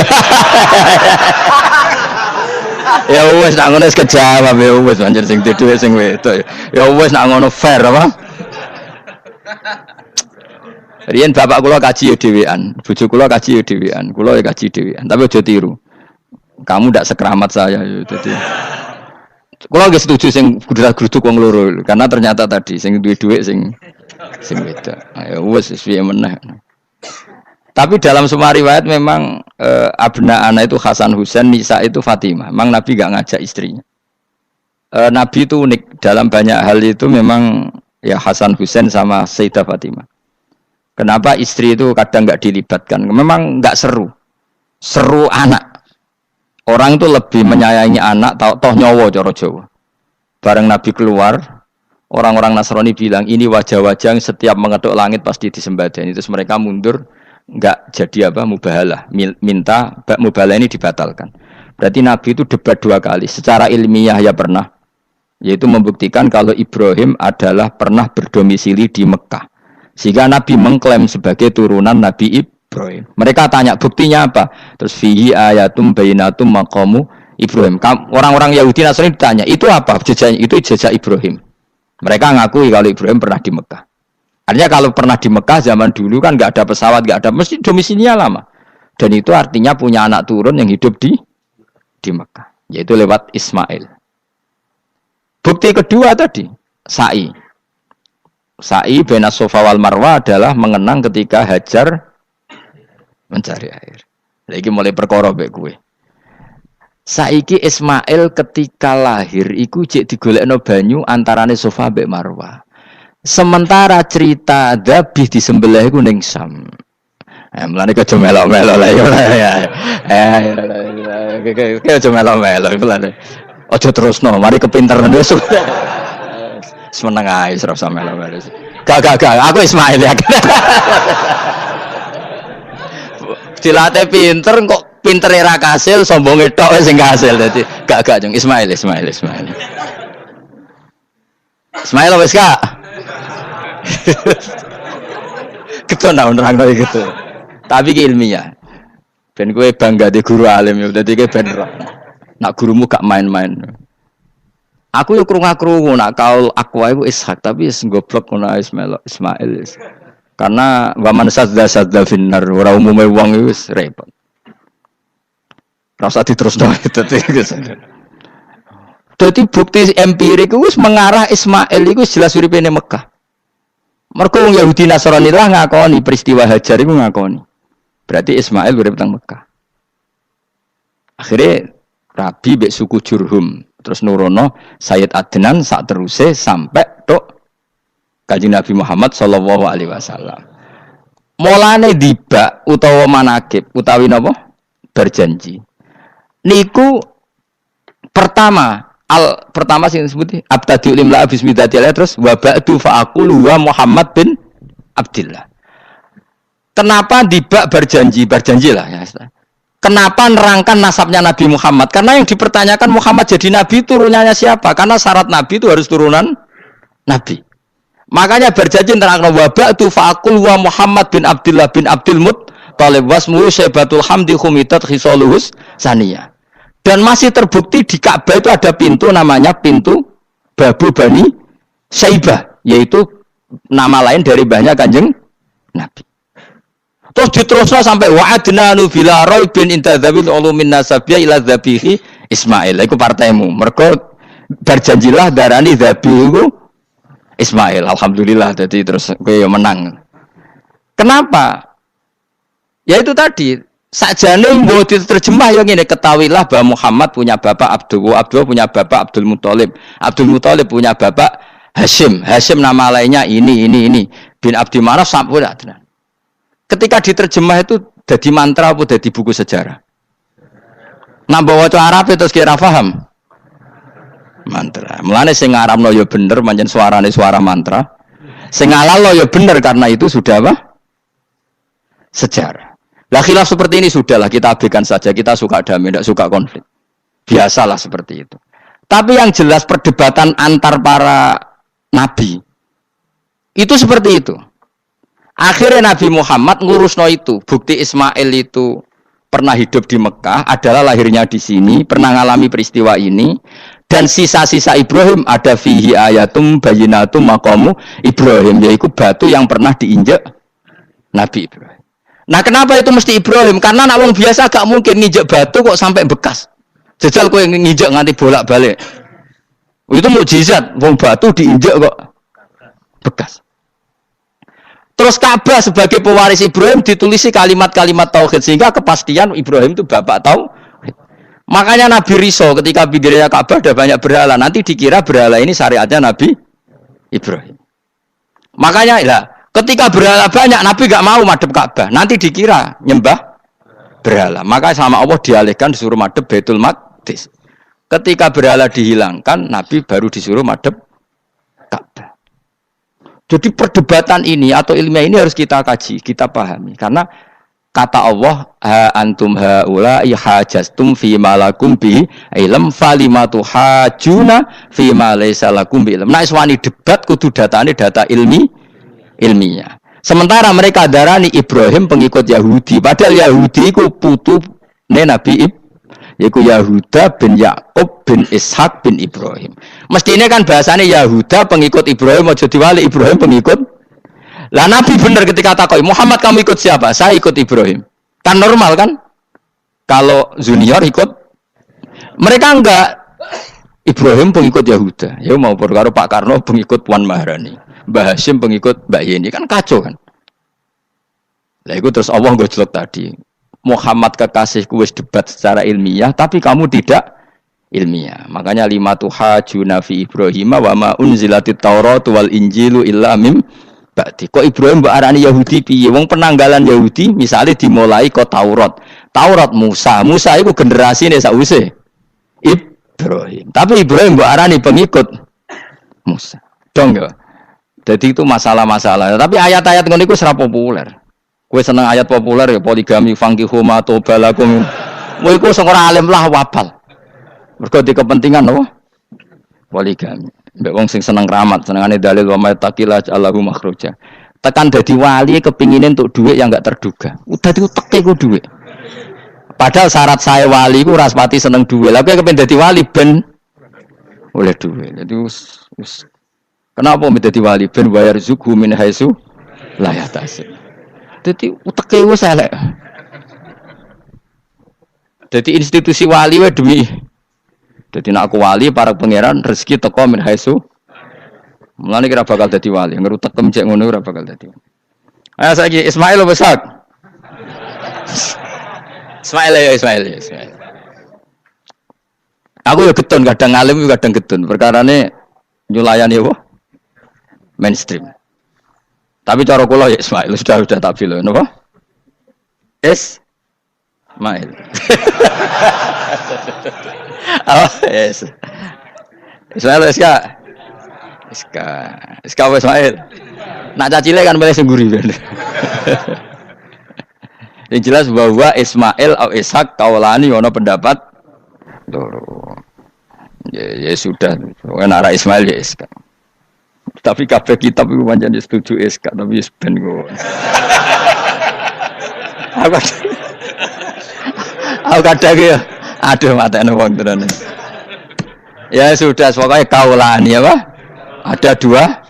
Ya wis nak ngono wis kejawab ya wis anjir sing dhuwit sing wedok. Ya wis nak ngono fair apa? Riyen bapak kula kaji ya dhewean, bojo kula kaji ya dhewean, kula ya kaji dhewean. Tapi aja tiru. Kamu ndak sekeramat saya ya dadi. Kula nggih setuju sing gruduk wong loro karena ternyata tadi sing duwe dhuwit sing wedok. Ya wis piye meneh. Tapi dalam semua riwayat memang abna ana itu Hasan Husain, Nisa itu Fatimah. Memang Nabi enggak ngajak istrinya. Nabi itu unik dalam banyak hal itu memang ya Hasan Husain sama Sayyidah Fatimah. Kenapa istri itu kadang nggak dilibatkan? Memang nggak seru, seru anak. Orang itu lebih menyayangi anak toh nyawa cara Jawa. Bareng Nabi keluar, orang-orang Nasrani bilang ini wajah-wajah yang setiap mengetuk langit pasti disembadani. Terus mereka mundur, enggak jadi mubahalah. Minta mubahalah ini dibatalkan. Berarti Nabi itu debat 2 kali. Secara ilmiah ya pernah, yaitu membuktikan kalau Ibrahim adalah pernah berdomisili di Mekah. Sehingga Nabi mengklaim sebagai turunan Nabi Ibrahim. Mereka tanya buktinya apa? Terus fihi ayatum bainatum maqamu Ibrahim. Orang-orang Yahudi Nasrani ditanya, itu apa? Jejaknya itu jejak Ibrahim. Mereka ngakui kalau Ibrahim pernah di Mekah. Artinya kalau pernah di Mekah zaman dulu kan nggak ada pesawat, nggak ada, mesti domisilinya lama. Dan itu artinya punya anak turun yang hidup di Mekah, yaitu lewat Ismail. Bukti kedua tadi, sa'i. Sa'i baina Safa wal Marwah adalah mengenang ketika Hajar mencari air. Lagi mulai perkara mbek kowe. Saiki Ismail ketika lahir iku jek digolekno banyu antarane Safa mbek Marwah. Sementara cerita dzabih disembelih iku ning Sam. Mulane aja melok-melok lah ya. Aja melok-melok mulane. Aja terusno, mari kepinteran wis. Semeneng ae ora usah melok-melok. Gak, aku Ismail ya. Dilatih pinter kok pintere ra kasil, sombonge tok wis sing kasil dadi. Gak jeng Ismail. Ismail wis Kak. Keton nerangno gitu. Tapi ki ilmiah. Ben kowe bangga di guru alim ya dadi kowe ben nak gurumu gak main-main. Aku yo krungu-krungu nak kaul Aqwa iku Ishak tapi wis goblok ngono Ismail. Karena waman sadza finnar ora umume wong wis repot. Ora usah diterusno dadi. Dadi bukti empirik wis mengarah Ismail iku jelas uripe ning Mekah. Mergo wong Yahudi Nasrani lah ngakoni peristiwa Hajar iku ngakoni. Berarti Ismail urip teng Mekah. Akhirnya Rabi mbek suku Jurhum terus nurono Sayyid Adnan sak teruse sampai tok Kanjeng Nabi Muhammad sallallahu alaihi wasallam. Mulane dibak utawa manakib utawi napa? Berjanji. Niku pertama sing disebut abtadiul imla bismillah terus wa ba'du fa aqulu wa Muhammad bin Abdullah. Kenapa dibak berjanji lah ya. Kenapa nerangkan nasabnya Nabi Muhammad? Karena yang dipertanyakan Muhammad jadi Nabi turunannya siapa? Karena syarat Nabi itu harus turunan Nabi. Makanya berjanji nerangkan wa ba'du fa aqulu wa Muhammad bin Abdullah bin Abdul Muttalib wasmuhu Syaibatul Hamdi khumitat khisaluhus saniyah. Dan masih terbukti di Ka'bah itu ada pintu namanya pintu Babu Bani Syaibah, yaitu nama lain dari banyak Kanjeng Nabi. Terus diterusno sampai wa'adnanu bila raibin intadzabil ulumin nasabiyah ila dzabihi Ismail. Iku partaimu. Mergo berjanjilah darani dzabihu Ismail. Alhamdulillah jadi terus kowe menang. Kenapa? Ya itu tadi sakjane mbok diterjemah yang ini ketahuilah bahwa Muhammad punya bapak Abdullah punya bapak Abdul Muthalib punya bapak Hashim nama lainnya ini bin Abdi Manaf sampai Adnan. Ketika diterjemah itu jadi mantra apa jadi buku sejarah? Nambah waca Arab terus kira paham mantra. Mulane sing ngarapno ya bener pancen suarane suara mantra. Sing ngalalo ya bener karena itu sudah apa? Sejarah. Lah khilaf seperti ini sudahlah kita abaikan saja, kita suka damai, tidak suka konflik. Biasalah seperti itu. Tapi yang jelas perdebatan antar para nabi itu seperti itu. Akhirnya Nabi Muhammad ngurusno itu. Bukti Ismail itu pernah hidup di Mekah, adalah lahirnya di sini, pernah mengalami peristiwa ini. Dan sisa-sisa Ibrahim ada fihi ayatum bayinatum maqamu Ibrahim, yaitu batu yang pernah diinjak Nabi Ibrahim. Nah kenapa itu mesti Ibrahim? Karena nak wong biasa gak mungkin nginjek batu kok sampai bekas. Jajal kowe nginjek nganti bolak-balik. Itu mukjizat, wong batu diinjek kok bekas. Terus Ka'bah sebagai pewaris Ibrahim ditulisi kalimat-kalimat tauhid sehingga kepastian Ibrahim itu bapak tauhid. Makanya Nabi Riso ketika pinggirnya Ka'bah ada banyak berhala, nanti dikira berhala ini syariatnya Nabi Ibrahim. Makanya lah ketika berhala banyak Nabi gak mau madhep Ka'bah, nanti dikira nyembah berhala. Maka sama Allah dialihkan disuruh madhep Baitul Maqdis. Ketika berhala dihilangkan, Nabi baru disuruh madhep Ka'bah. Jadi perdebatan ini atau ilmiah ini harus kita kaji, kita pahami. Karena kata Allah, ha antum haula'i hajastum fi ma lakum bi ilm falimatu hajuna fi ma laysa lakum bi ilm. Nah, iswani debat kudu datane data ilmiah. Sementara mereka darani Ibrahim pengikut Yahudi, padahal Yahudi iku putune Nabi Ibrahim. Yaitu Yahuda bin Yakub bin Ishak bin Ibrahim. Mestinya kan bahasanya Yahuda pengikut Ibrahim, aja diwali Ibrahim pengikut. Lah Nabi benar ketika takoi Muhammad kamu ikut siapa? Saya ikut Ibrahim. Kan normal kan? Kalau junior ikut, mereka enggak. Ibrahim pengikut Yahuda. Ya mau perkara Pak Karno pengikut Puan Maharani, Mbah Hashim pengikut Mbak Yeni, kan kacau kan? Lah itu terus Allah ngojlok tadi. Muhammad kekasihku wis debat secara ilmiah, tapi kamu tidak ilmiah. Makanya lima tuhajuna fi Ibrahim wa ma unzilatit Taurat wal Injilu illa mim ba'di. Kok Ibrahim mbok arani Yahudi piye? Wong penanggalan Yahudi misalnya dimulai kok Taurat. Taurat Musa. Musa itu generasine sakwise Ibrahim. Tapi Ibrahim mbok arani pengikut Musa. Dong ya. Jadi itu masalah-masalah. Tapi ayat-ayat ngono iku ora populer. Kowe seneng ayat populer ya poligami fankihu ma tobalakum. Kowe iku sing ora alim lah wabal. Mergo di kepentingan apa? Poligami. Mbek wong sing seneng keramat, senengane dalil wa may taqila Allahu makhraja. Tekan dadi wali kepingine entuk dhuwit yang enggak terduga. Udah diuteke ku dhuwit. Padahal syarat saya wali ku ora pati seneng dhuwit. Lah kowe kepen dadi wali ben oleh dhuwit. Dadi wis kenapa dadi wali ben bayar zuku min haitsu la yahtasib. Jadi uteke wis elek. Jadi institusi wali wae demi. Jadi nek aku wali para pangeran rezeki teko min haitsu. Mulane kira bakal dadi wali, ngerutekem cek ngono ora bakal dadi. Ayo saiki Ismail besak. Ismail. Aku ya getun kadang alim kadang getun. Perkarane nyulayani apa? Mainstream. Tapi cara kula ya Ismail sudah tak bilang, napa? Ismail. Oh, yes. Ismail Iska Ismail. Nak cacile kan boleh sengguri. Yang jelas bahwa Ismail atau Ishak kaulani ono pendapat loro. Ya sudah, ana Ismail ya Iska. Tapi kabeh kitab iku pancen setuju SK tapi ben kok. Aku kadang ya aduh matane wong tenan. Ya sudah pokoknya kaulani apa? Ada dua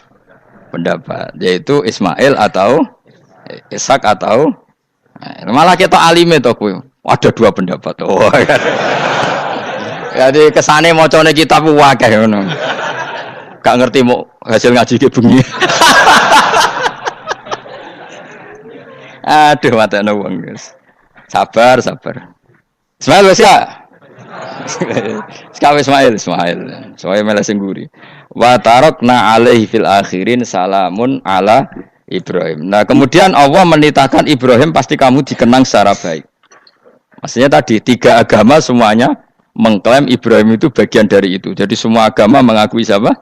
pendapat yaitu Ismail atau Ishak atau malah kita alime to kowe. Ada dua pendapat. Oh. Jadi kesane macane kitab akeh ngono. Gak ngerti mau hasil ngaji ke bengi. Aduh mata wong guys. Sabar. Ismail wis ya. Ismail. Soale malah sing nguri. Wa tarakna alaihi fil akhirin salamun ala Ibrahim. Nah, kemudian Allah menitahkan Ibrahim pasti kamu dikenang secara baik. Maksudnya tadi tiga agama semuanya mengklaim Ibrahim itu bagian dari itu. Jadi semua agama mengakui siapa?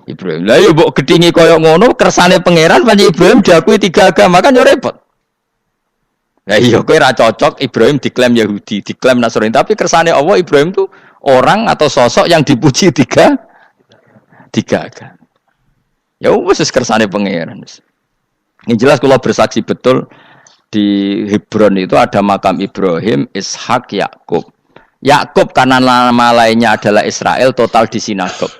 Ibrahim. Lah yo mbok gedhingi kaya ngono kersane pangeran panjenengan Ibrahim diakui tiga agama kan yo repot. Lah iya kowe ora cocok Ibrahim diklaim Yahudi, diklaim Nasrani, tapi kersane Allah Ibrahim itu orang atau sosok yang dipuji tiga agama. Ya wis kersane pangeran. Ini jelas kalau bersaksi betul di Hebron itu ada makam Ibrahim, Ishak, Yakub. Yakub karena nama lainnya adalah Israel total di sinagog.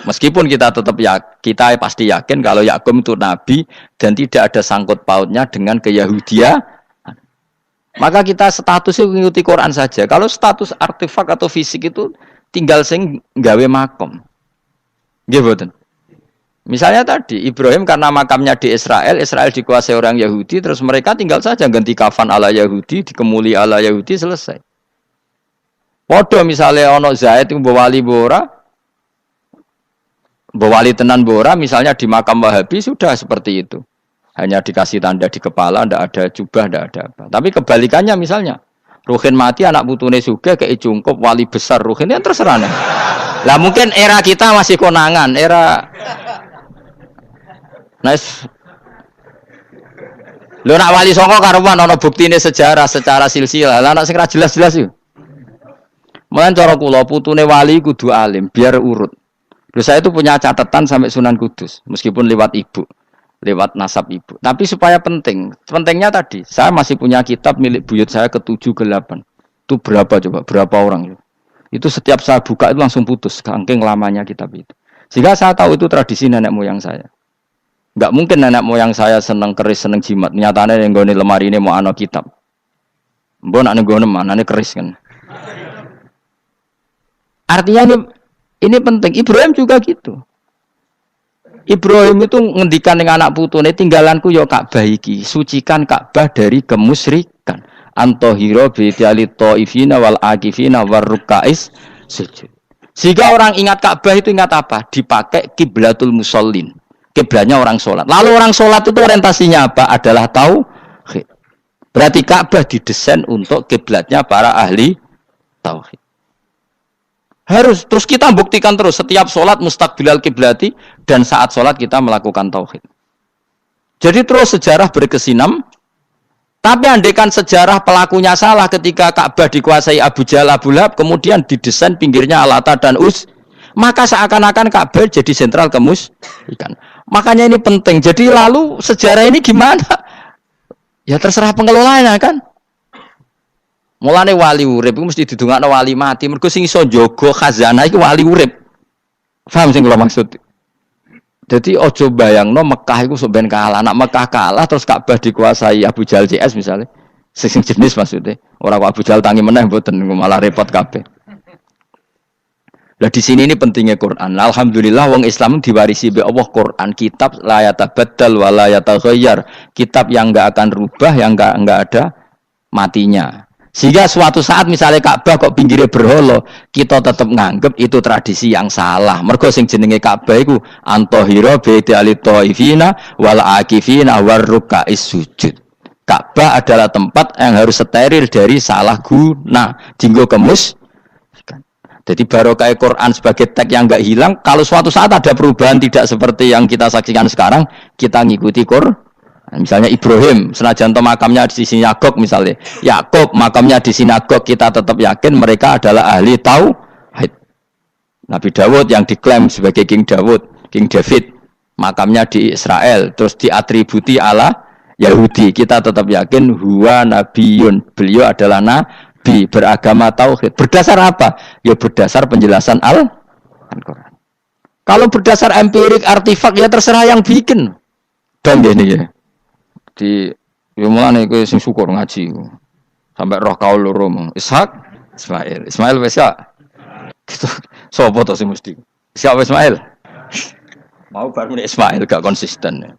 Meskipun kita tetap kita pasti yakin kalau Yakub itu nabi dan tidak ada sangkut pautnya dengan keyahudian, maka kita statusnya mengikuti Quran saja. Kalau status artefak atau fisik itu tinggal sing gawe makom. Nggih mboten. Misalnya tadi Ibrahim karena makamnya di Israel dikuasai orang Yahudi, terus mereka tinggal saja ganti kafan ala Yahudi, dikemuli ala Yahudi, selesai. Podo misalnya ono Zaid itu bawali tenan bora, misalnya di makam Wahabi sudah seperti itu. Hanya dikasih tanda di kepala, tidak ada jubah, tidak ada apa. Tapi kebalikannya misalnya, Ruhin mati anak putune sugih kei jungkup wali besar Ruhin ya terserah nih. Lah mungkin era kita masih konangan, era nice. Lho nak wali songo karuan ana buktine sejarah secara silsilah. Lah nak sing ra jelas-jelas yo. Mulane cara kula putune wali kudu alim biar urut. Lho saya itu punya catatan sampai Sunan Kudus meskipun lewat ibu. Lewat nasab ibu. Tapi supaya penting. Pentingnya tadi, saya masih punya kitab milik buyut saya ke-7 ke-8. Itu berapa coba? Berapa orang? Itu setiap saya buka itu langsung putus. Saking lamanya kitab itu. Sehingga saya tahu itu tradisi nenek moyang saya. Enggak mungkin nenek moyang saya seneng keris, seneng jimat. Nyatanya yang goni lemari ini mau ana kitab. Mbok nak nggone manane keris kan. Artinya ini penting. Ibrahim juga gitu. Ibrahim itu ngendikan dengan anak putune tinggalanku ya Ka'bah iki, sucikan Ka'bah dari kemusyrikan. Antahira bi ta'ifina wal akifina war rukais sujud. Sehingga orang ingat Ka'bah itu ingat apa? Dipakai kiblatul musallin. Kiblatnya orang sholat. Lalu orang sholat itu orientasinya apa? Adalah tauhid. Berarti Ka'bah didesain untuk kiblatnya para ahli tauhid. Harus terus kita buktikan terus setiap sholat mustaqbilal kiblati dan saat sholat kita melakukan tauhid. Jadi terus sejarah berkesinam. Tapi andaikan sejarah pelakunya salah ketika Ka'bah dikuasai Abu Jahal Abu Lahab kemudian didesain pinggirnya Al-Ata dan Uz, maka seakan-akan Ka'bah jadi sentral kemusyrikan. Makanya ini penting. Jadi lalu sejarah ini gimana? Ya terserah pengelolanya kan. Mulane wali urip iku mesti didongakno wali mati. Mergo sing iso njaga khazanah iku wali urip. Paham sing kula maksud? Jadi ojo bayangno Mekah iku sok ben kalah. Nak Mekah kalah terus Ka'bah dikuasai Abu Jahal CS misalnya. Sing jenis maksudnya. Ora Abu Jahal tangi meneh mboten malah repot kabeh. Lah di sini ini pentingnya Quran. Alhamdulillah wong Islam diwarisi be Allah Quran, kitab la yatabaddal wa la yataghayyar. Kitab yang enggak akan rubah, yang enggak ada matinya. Sehingga suatu saat misalnya Ka'bah kok pinggirnya berhala, kita tetap nganggep itu tradisi yang salah. Mergo sing jenenge Ka'bah iku antahira bid'ali taifina wal akifina war rukais sujud. Ka'bah adalah tempat yang harus steril dari salah guna, dinggo kemus. Jadi barokah Quran sebagai teks yang enggak hilang, kalau suatu saat ada perubahan tidak seperti yang kita saksikan sekarang, kita ngikuti Quran. Misalnya Ibrahim, senajan to makamnya di sinagog misalnya, Yakub makamnya di sinagog, kita tetap yakin mereka adalah ahli tauhid. Nabi Dawud yang diklaim sebagai King David, makamnya di Israel, terus diatributi ala Yahudi, kita tetap yakin huwa nabiyun, beliau adalah nabi beragama tauhid. Berdasar apa? Ya berdasar penjelasan Al-Quran. Kalau berdasar empirik artifak ya terserah yang bikin. Dan gini ya. Di mulane kowe sing syukur ngaji sampai roh kaul loro Ishak Ismail wis ya gitu sapa to sing mesti siapa Ismail mau baru Ismail gak konsisten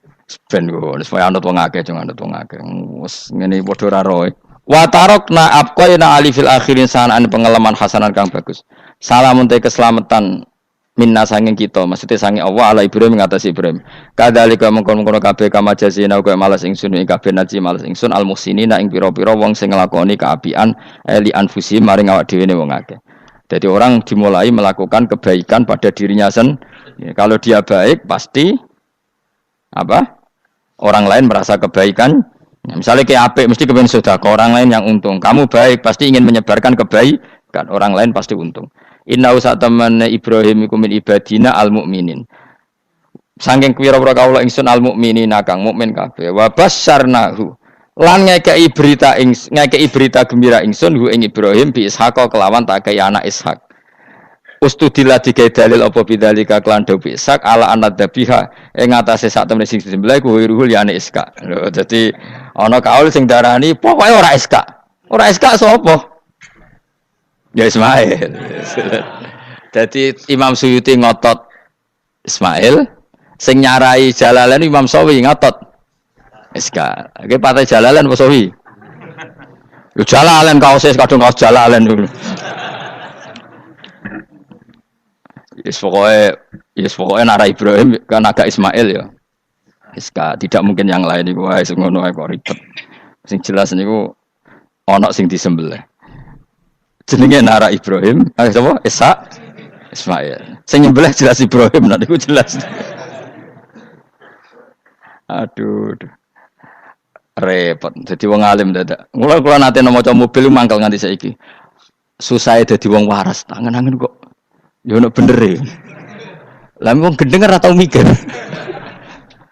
ben go supaya anut wong akeh jangan anut wong akeh wis ngene padha ra roe wa tarakna abqaina ali fil akhirin sanan pengalaman hasanan kang bagus salamun te keselamatan minna sanging kita maksudnya sanging Allah ala Ibrahim ngatasi Ibrahim kadalika mengkon-mengkon kabeh kama jazina kaya malas ingsun ing kabeh naji malas ingsun al muhsinina ing pira-pira wong sing nglakoni kaapian li anfusi maring awak dhewe ne wong akeh. Jadi orang dimulai melakukan kebaikan pada dirinya sendiri. Kalau dia baik pasti apa? Orang lain merasa kebaikan. Misalnya kayak apik mesti kepen sedekah, orang lain yang untung. Kamu baik pasti ingin menyebarkan kebaikan, orang lain pasti untung. Inna usataman Ibrahim iku min ibadina al-mu'minin. Saking pira-pira kawula ingsun al-mu'minina kang mukmin kabeh. Wa basyarnahu. Lan ngekeki berita gembira ingsun hu ing Ibrahim bi Ishaq kelawan tak kaya anak Ishaq. Ustudillah digawe dalil apa bidzalika klan dawi Ishaq ala anadzabiha ing atase sak temene sing disembelih ku ruhul ya anak Ishaq. Lho dadi ana kaul sing darani pokoke ora Ishaq. Ora Ishaq sapa? Ya Ismail. Jadi Imam Suyuti ngotot Ismail, sing nyarai Jalalain Imam Sawi ngotot Iska. Oke partai Jalalain apa Sawi? Yo Jalalain kaose kadung kaos Jalalain dulu. Yes pokoknya nara Ibrahim kan agak Ismail ya. Iska tidak mungkin yang lain iku wae sing ngono ae kok ribet. Sing jelas niku ana sing disembelih. Jenenge Nara Ibrahim, sapa? Ishak, Ismail. Sing nyembelih jelas Ibrahim, nanti ku jelas. Aduh. Repot. Jadi wong alim dadak. Kula nate maca mobil mangkel nganti saiki. Susah dadi wong waras. Tangan-tangan kok ya ono bener e. Lah wong gendeng ora tau mikir.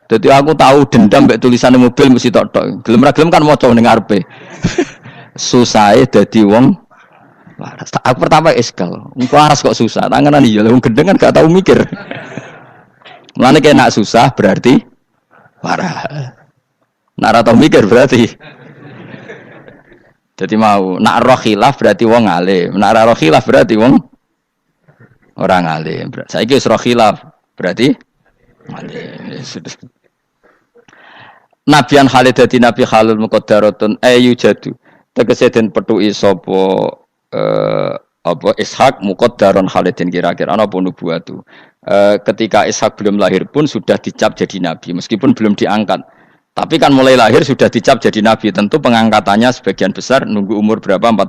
Dadi aku tahu dendam mek tulisane mobil mesti tok-tok. Gelem ra gelem kan maca ning ngarepe. Susah dadi wong waras. Aku pertama eskal. Wong waras kok susah. Tanganan iya wong gendeng kan gak tau mikir. Mulane kena susah berarti waras. Nak tau mikir berarti. Jadi mau nak roh khilaf berarti wong alim, nak roh khilaf berarti wong orang alim. Saiki wis roh khilaf berarti alim. Nabian Khalid dadi nabi halul muqaddaratun ayu jadu. Tegese den petuki sapa apa Ishak muqaddaron Khalidin kira-kira ana apa nubuwatu. Ketika Ishak belum lahir pun sudah dicap jadi nabi meskipun belum diangkat. Tapi kan mulai lahir sudah dicap jadi nabi. Tentu pengangkatannya sebagian besar nunggu umur berapa 40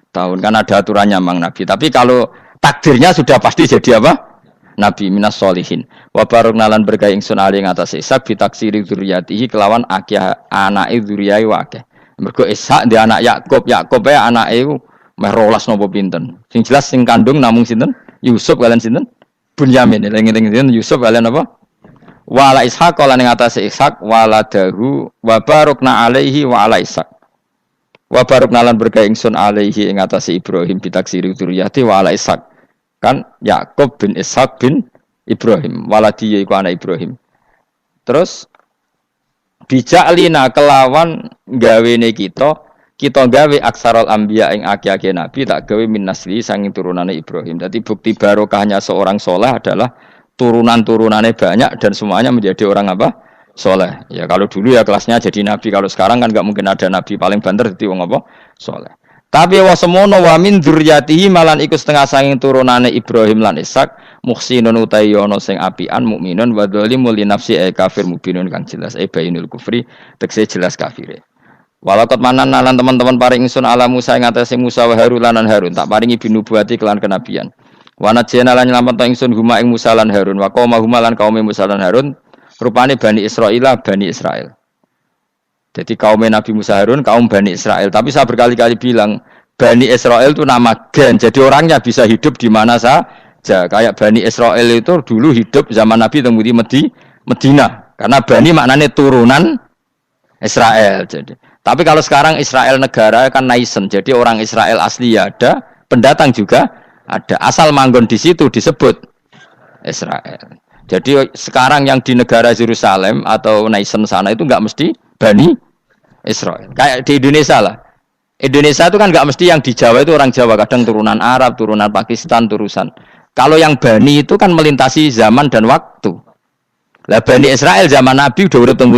tahun kan ada aturannya mang nabi. Tapi kalau takdirnya sudah pasti jadi apa? Nabi minas solihin. Wa barokna lan berkah ingsun ali ing atase Ishak bitaksiri dzurriyyatihi kelawan akeh anake dzurriyai wa akeh. Mergo Ishak di anak Yakub, Yakub ya anake meh 12 napa pinten. Sing jelas sing kandung namung sinten? Yusuf kalian sinten? Bunyamin. Eling-eling Yusuf kalian apa? Wala Ishak lan ing atase Ishak waladahu wa barokna alaihi wa ala Ishak. Wa barokna lan berkah ingsun alaihi ing atase Ibrahim bitaksiri dzurriyyati wa ala Ishak. Kan Yakub bin Ishak bin Ibrahim waladiya iku anak Ibrahim. Terus bija'lina kelawan gawene kita gawe aksarul anbiya ing akeh-akeh nabi tak gawe min nasli sanging turunane Ibrahim. Jadi bukti barokahnya seorang soleh adalah turunan-turunannya banyak dan semuanya menjadi orang apa? Soleh. Ya kalau dulu ya kelasnya jadi nabi, kalau sekarang kan nggak mungkin ada nabi paling banter jadi wong apa? Soleh. Tapi wa semono wa min dzurriyyatihi malan iku setengah sanging turunane Ibrahim lan Ishak muhsinun utayono sing apian mukminun wa dzalimul li nafsi kafir mubinun kang jelas bainul kufri tekse jelas kafire. Walakot manan lan teman-teman paring ingsun ala Musa ing atase Musa wa Harun lan Harun tak paringi binubuwati kelan kenabian. Wana jena lan nyelamet ingsun huma ing Musa lan Harun wa qauma huma lan kaum Musa lan Harun rupane Bani Israil. Jadi kaum Nabi Musa Harun kaum Bani Israil. Tapi saya berkali-kali bilang Bani Israil itu nama gen. Jadi orangnya bisa hidup di mana saja. Kayak Bani Israil itu dulu hidup zaman Nabi temui Medina. Karena Bani maknanya turunan Israel. Jadi. Tapi kalau sekarang Israel negara kan nation. Jadi orang Israel asli ya ada, pendatang juga ada. Asal manggon di situ disebut Israel. Jadi sekarang yang di negara Yerusalem atau nation sana itu enggak mesti Bani Israel. Kayak di Indonesia lah. Indonesia itu kan enggak mesti yang di Jawa itu orang Jawa. Kadang turunan Arab, turunan Pakistan, turunan. Kalau yang Bani itu kan melintasi zaman dan waktu. Lah Bani Israel zaman Nabi udah urip teng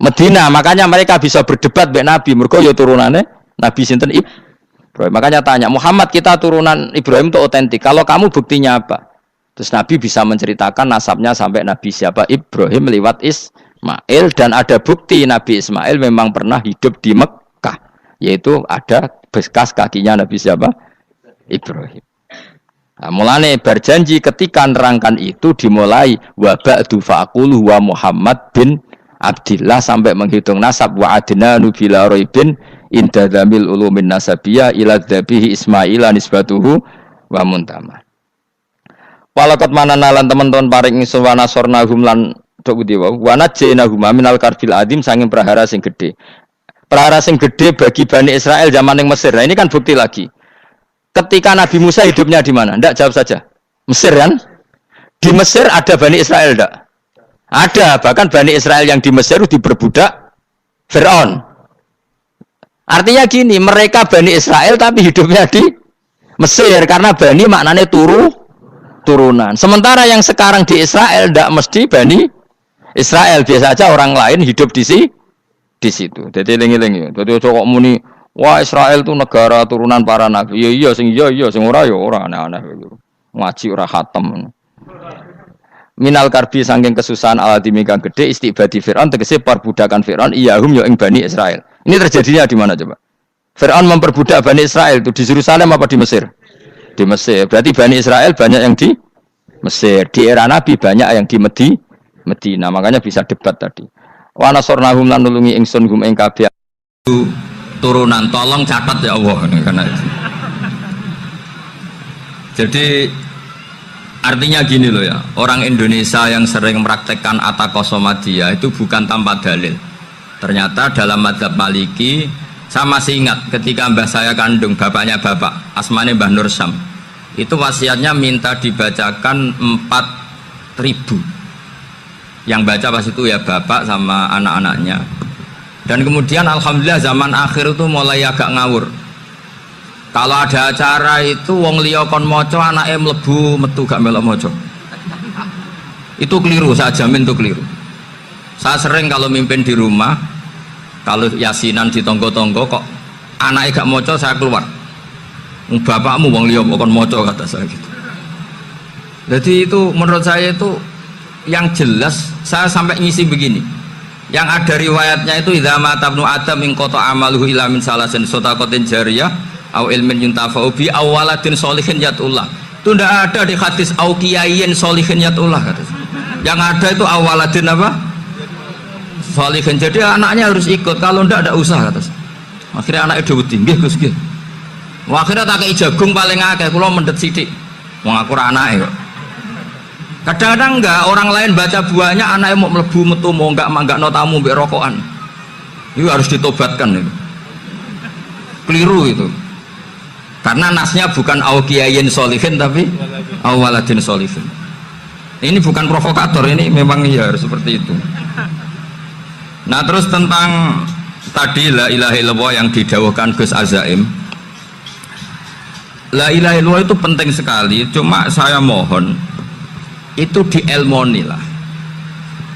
Medina, makanya mereka bisa berdebat mbek Nabi. Mergo ya turunannya Nabi sinten Ibrahim. Makanya tanya, Muhammad kita turunan Ibrahim itu otentik. Kalau kamu buktinya apa? Terus Nabi bisa menceritakan nasabnya sampai Nabi siapa? Ibrahim lewat Ismail dan ada bukti Nabi Ismail memang pernah hidup di Mekah. Yaitu ada bekas kakinya Nabi siapa? Ibrahim. Nah, mulane berjanji ketika nerangkan itu dimulai wa ba'du faqulu wa Muhammad bin Abdillah sampai menghitung nasab wa adna nubila roibin inda dzamil ulumin nasabiyah ila dzabihi Ismaila nisbatuhu wa muntama. Walakot mananalan teman-teman paring ingsun wa nasornahum lan dok dewa wa najjainahum minal karbil adim sanging prahara sing gedhe. Prahara sing gedhe bagi Bani Israel zaman yang Mesir. Nah, ini kan bukti lagi. Ketika Nabi Musa hidupnya di mana? Ndak jawab saja. Mesir kan? Di Mesir ada Bani Israel ndak? Ada, bahkan Bani Israel yang di Mesir diperbudak Fir'aun. Artinya gini, mereka Bani Israel tapi hidupnya di Mesir karena Bani maknanya turunan. Sementara yang sekarang di Israel tidak mesti Bani Israel, biasa aja orang lain hidup di situ. Jadi lengi-lengi. Jadi kok muni, wah Israel itu negara turunan para nabi. Iya, sing ora ya ora aneh-aneh gitu. Ngaji ora khatam. Minal karbi saking kesusahan aladimi kang gede istibadi Fir'aun tegese perbudakan Fir'aun iyahum ya ing Bani Israel. Ini terjadinya di mana coba? Fir'aun memperbudak Bani Israel itu di Yerusalem apa di Mesir? Di Mesir. Berarti Bani Israel banyak yang di Mesir. Di era Nabi banyak yang di Medina. Makanya bisa debat tadi. Wa nasornahum lan nulungi ingsun hum ing kabeh. Turunan tolong catat ya Allah karena itu. Jadi artinya gini loh ya, orang Indonesia yang sering mempraktekkan atakosomadiyah itu bukan tanpa dalil. Ternyata dalam madzhab Maliki, saya masih ingat ketika mbah saya kandung, bapaknya bapak, asmane Mbah Nur Syam, itu wasiatnya minta dibacakan 4.000. Yang baca pas itu ya bapak sama anak-anaknya. Dan kemudian alhamdulillah zaman akhir itu mulai agak ngawur. Kalau ada acara itu wong liya kon maca anake mlebu metu gak melok maca. Itu keliru, saya jamin itu keliru. Saya sering kalau mimpin di rumah, kalau yasinan di tonggo-tonggo kok anake gak maca saya keluar. Bapakmu wong liya kon maca kata saya gitu. Jadi itu menurut saya itu yang jelas saya sampai ngisi begini. Yang ada riwayatnya itu idza mata ibnu adam min qata amaluhu ila min salasin shadaqatin jariyah au ilmin yuntafa'u bi awaladin sholihin yatullah. Itu tidak ada di hadis au kiyayin sholihin yatullah kata. Yang ada itu awaladin apa? Sholihin. Jadi anaknya harus ikut, kalau tidak ada usaha kata. Akhirnya anaknya dawuh nggih Gus nggih. Akhirnya tak kei jagung paling akeh kula mendet sithik. Wong aku ora anake kok. Kadang-kadang enggak, orang lain baca buahnya anaknya mau melebu metu mau enggak no tamu mbek rokokan. Itu harus ditobatkan itu. Keliru itu. Karena nasnya bukan auqiyayin sholihin tapi awaladin sholihin. Ini bukan provokator, ini memang ya harus seperti itu. Nah, terus tentang tadi la ilaha illallah yang didawuhkan Gus Azaim. La ilaha illallah itu penting sekali, cuma saya mohon itu dielmoni lah.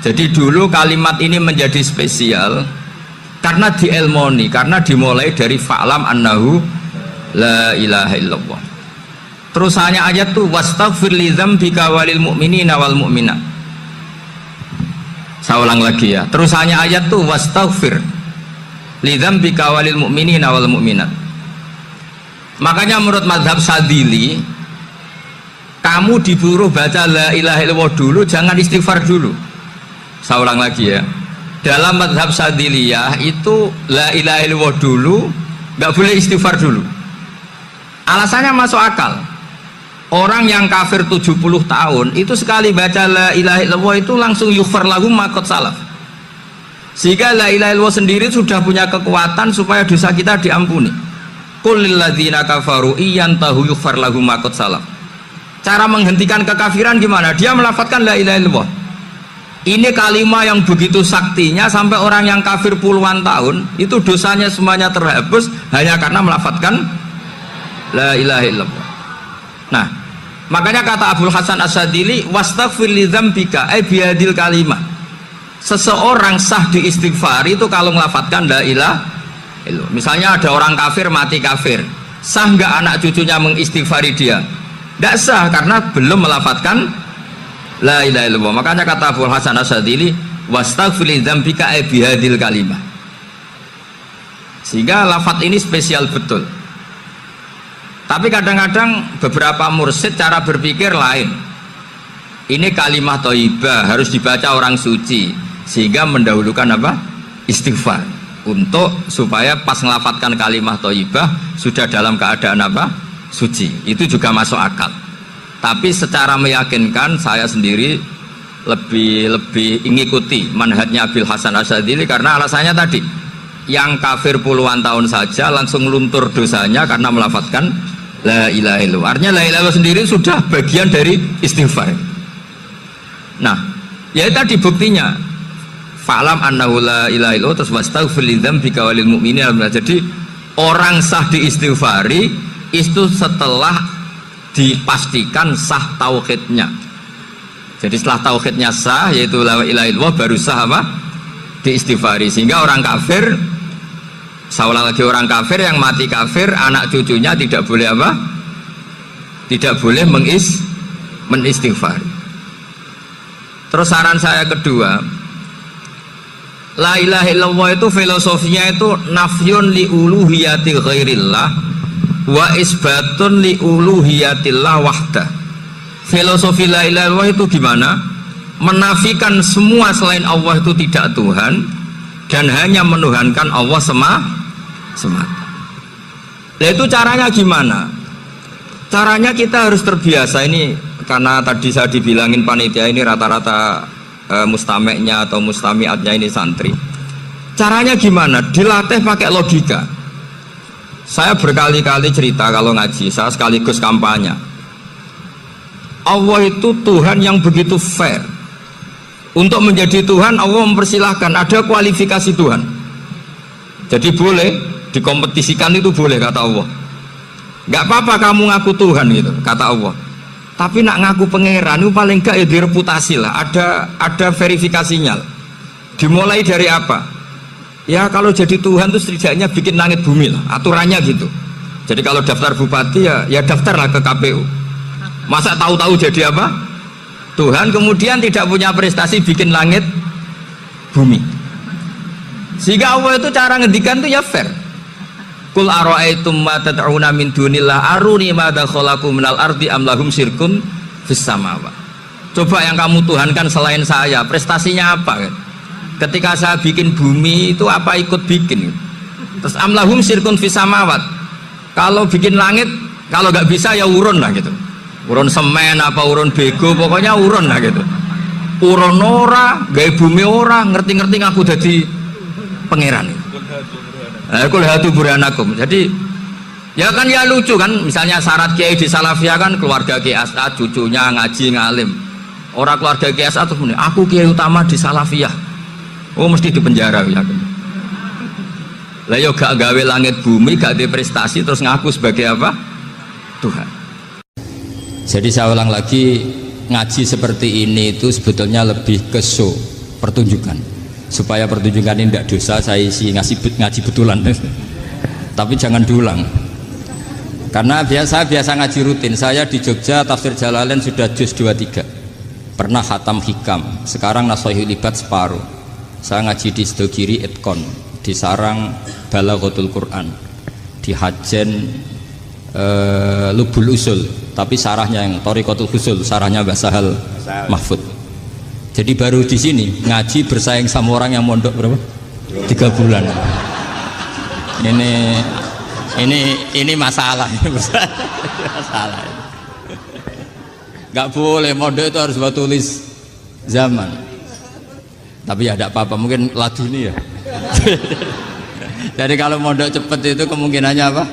Jadi dulu kalimat ini menjadi spesial karena dielmoni, karena dimulai dari fa'lam annahu la ilaha illallah. Terusannya ayat tuh wastaghfir li dzambika walil mu'minina wal mu'minat. Saya ulang lagi ya. Terusannya ayat tuh wastaghfir li dzambika walil mu'minina wal mu'minat. Makanya menurut mazhab Sadili, kamu disuruh baca la ilaha illallah dulu, jangan istighfar dulu. Saya ulang lagi ya. Dalam mazhab Sadiliyah itu la ilaha illallah dulu, nggak boleh istighfar dulu. Alasannya masuk akal. Orang yang kafir 70 tahun itu sekali baca la ilaha illallah itu langsung yughfar lahum ma qad salaf. Sehingga la ilaha illallah sendiri sudah punya kekuatan supaya dosa kita diampuni. Qul lil ladzina kafaru iyantahu yughfar lahum ma qad salaf. Cara menghentikan kekafiran gimana? Dia melafadzkan la ilaha illallah. Ini kalimat yang begitu saktinya sampai orang yang kafir puluhan tahun itu dosanya semuanya terhapus hanya karena melafadzkan la ilaha illallah. Nah, makanya kata Abdul Hasan As-Sadili wastaghfir li dzambika ay bihadil kalimah. Seseorang sah diistighfar itu kalau melafadzkan la ilaha illallah. Misalnya ada orang kafir mati kafir, sah nggak anak cucunya mengistighfari dia? Tidak sah karena belum melafadzkan la ilaha illallah. Makanya kata Abu Hasan As-Sadili wastaghfir li dzambika ay bihadil kalimah. Sehingga lafadz ini spesial betul. Tapi kadang-kadang beberapa mursyid cara berpikir lain. Ini kalimat thayyibah harus dibaca orang suci sehingga mendahulukan apa? Istighfar. Untuk supaya pas ngelafadzkan kalimat thayyibah sudah dalam keadaan apa? Suci. Itu juga masuk akal. Tapi secara meyakinkan saya sendiri lebih mengikuti manhajnya Abil Hasan As-Sadili karena alasannya tadi yang kafir puluhan tahun saja langsung luntur dosanya karena melafadzkan la ilaha illallah. Artinya la ilaha illallah sendiri sudah bagian dari istighfar. Nah, ya tadi buktinya fa'lam annahu la ilaha illallah terus wastaghfir li dzambika walil mu'minina. Jadi orang sah diistighfari itu setelah dipastikan sah tauhidnya. Jadi setelah tauhidnya sah yaitu la ilaha illallah baru sah apa? Diistighfari. Sehingga orang kafir, seolah lagi orang kafir yang mati kafir anak cucunya tidak boleh apa? Tidak boleh menistighfari. Terus saran saya kedua, La ilaha illallah itu filosofinya itu nafyun li uluhiyati ghairillah wa isbatun li uluhiyatillah wahdah. Filosofi la ilaha illallah itu gimana? Menafikan semua selain Allah itu tidak Tuhan dan hanya menuhankan Allah semata. Nah, itu caranya gimana? Caranya kita harus terbiasa ini, karena tadi saya dibilangin panitia ini rata-rata mustameknya atau mustamiatnya ini santri. Caranya gimana? Dilatih pakai logika. Saya berkali-kali cerita kalau ngaji, saya sekaligus kampanye. Allah itu Tuhan yang begitu fair. Untuk menjadi Tuhan, Allah mempersilahkan, ada kualifikasi Tuhan. Jadi boleh dikompetisikan, itu boleh kata Allah. Gak apa-apa kamu ngaku Tuhan gitu, kata Allah. Tapi nak ngaku pangeran itu paling gak ya direputasi lah, ada verifikasinya. Dimulai dari apa? Ya kalau jadi Tuhan itu setidaknya bikin langit bumi lah, aturannya gitu. Jadi kalau daftar bupati ya daftarlah ke KPU. Masa tahu-tahu jadi apa? Tuhan kemudian tidak punya prestasi bikin langit bumi. Sehingga Allah itu cara ngendikan itu ya fair. Qul ara'aitum ma tad'una min dunillah aruni madza khalaqu minal ardi am lahum syirkun fis samawati. Coba yang kamu tuhankan selain saya, prestasinya apa? Ketika saya bikin bumi itu apa ikut bikin? Terus am lahum syirkun fis samawati. Kalau bikin langit, kalau nggak bisa ya urun lah gitu. Urun semen apa urun bego, pokoknya urun lah gitu. Urun ora, gawe bumi ora, ngerti-ngerti ngaku dadi pangeran. Kul hatu burhanakum. Jadi ya kan ya lucu kan, misalnya syarat kiai di Salafiyah kan keluarga Kiai As'ad, cucunya ngaji ngalim. Orang keluarga Kiai As'ad tuh aku kiai utama di Salafiyah. Oh mesti di penjara ya. Lah yo gak gawe langit bumi, gak ada prestasi terus ngaku sebagai apa? Tuhan. Jadi saya ulang lagi, ngaji seperti ini itu sebetulnya lebih ke show, pertunjukan. Supaya pertunjukan ini tidak dosa, saya isi ngaji betulan. Tapi jangan diulang. Karena biasa ngaji rutin. Saya di Jogja tafsir Jalalain sudah juz 23. Pernah khatam hikam. Sekarang Nashihul Ibad separuh. Saya ngaji di Sedogiri Itkon, di Sarang Balaghatul Quran, di Hajen Lubul Usul, tapi sarahnya yang Thariqatul Usul, sarahnya Mbah Sahal Mahfud. Jadi baru di sini ngaji bersaing sama orang yang mondok berapa? 3 bulan. Ini masalah, masalah. Gak boleh mondok itu harus buat tulis zaman. Tapi ya tidak apa-apa, mungkin laduni ya. Jadi kalau mondok cepet itu kemungkinannya apa?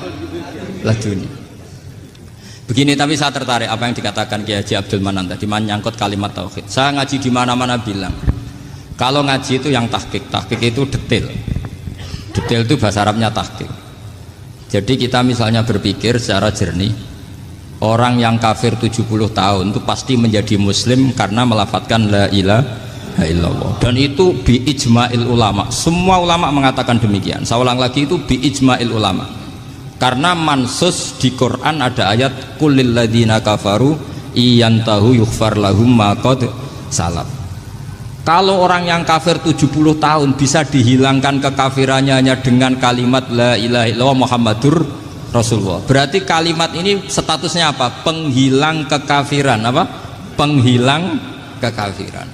Laduni. Begini, tapi saya tertarik apa yang dikatakan Kiai Haji Abdul Manan tadi menyangkut kalimat tauhid. Saya ngaji di mana-mana bilang, kalau ngaji itu yang tahqiq itu detail. Detail itu bahasa Arabnya tahqiq. Jadi kita misalnya berpikir secara jernih, orang yang kafir 70 tahun itu pasti menjadi muslim karena melafadzkan la ilaha illallah. Dan itu bi ijma'il ulama. Semua ulama mengatakan demikian. Saya ulang lagi, itu bi ijma'il ulama. Karena mansus di Quran ada ayat kulil ladzina kafaru iyantahu yughfar lahum ma qad salaf. Kalau orang yang kafir 70 tahun bisa dihilangkan kekafirannya hanya dengan kalimat la ilaha illallah Muhammadur Rasulullah. Berarti kalimat ini statusnya apa? Penghilang kekafiran, apa? Penghilang kekafiran.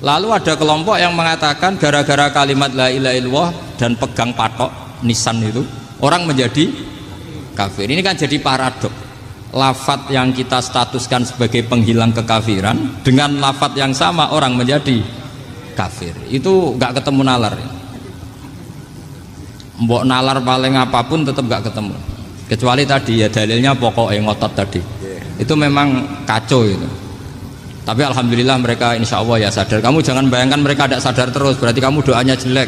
Lalu ada kelompok yang mengatakan gara-gara kalimat la ilaha illallah dan pegang patok nisan itu orang menjadi kafir. Ini kan jadi paradok. Lafat yang kita statuskan sebagai penghilang kekafiran dengan lafat yang sama orang menjadi kafir. Itu gak ketemu nalar. Mbok nalar paling apapun tetap gak ketemu. Kecuali tadi ya dalilnya pokoknya ngotot tadi. Itu memang kacau itu. Tapi alhamdulillah mereka insya Allah ya sadar. Kamu jangan bayangkan mereka tidak sadar terus, berarti kamu doanya jelek.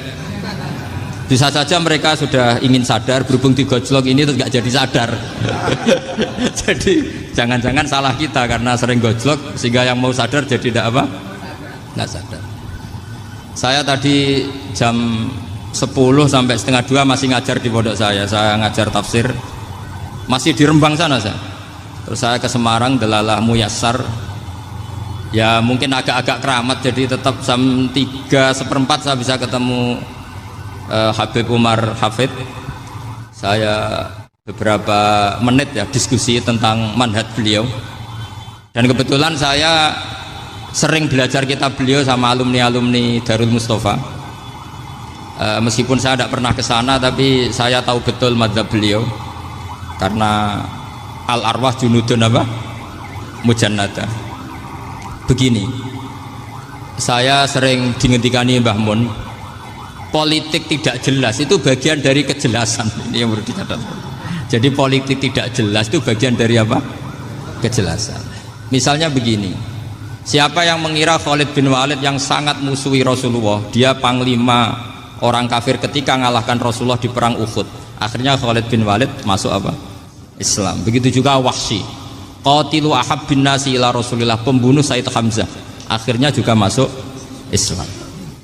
Bisa saja mereka sudah ingin sadar, berhubung digojlok ini terus gak jadi sadar. Jadi jangan-jangan salah kita karena sering gojlok sehingga yang mau sadar jadi tidak apa? Nggak sadar. Saya tadi jam 10 sampai setengah 2 masih ngajar di pondok saya ngajar tafsir masih di Rembang sana saya. Terus saya ke Semarang Delalah Muyassar Ya mungkin agak-agak keramat, jadi tetap jam 3:04 saya bisa ketemu Habib Umar Hafid. Saya beberapa menit ya diskusi tentang manhaj beliau. Dan kebetulan saya sering belajar kitab beliau sama alumni-alumni Darul Mustafa. Meskipun saya tidak pernah ke sana, tapi saya tahu betul mazhab beliau. Karena al-arwah junudun apa? Mujannada. Begini, saya sering dingendikani Mbah Mun, politik tidak jelas itu bagian dari kejelasan. Ini yang perlu dicatat. Jadi politik tidak jelas itu bagian dari apa? Kejelasan. Misalnya begini, siapa yang mengira Khalid bin Walid yang sangat musuhi Rasulullah, dia panglima orang kafir ketika ngalahkan Rasulullah di perang Uhud, akhirnya Khalid bin Walid masuk apa? Islam. Begitu juga Wahsy, qatilu ahabbin nasi ila Rasulillah, pembunuh Said Hamzah, akhirnya juga masuk Islam.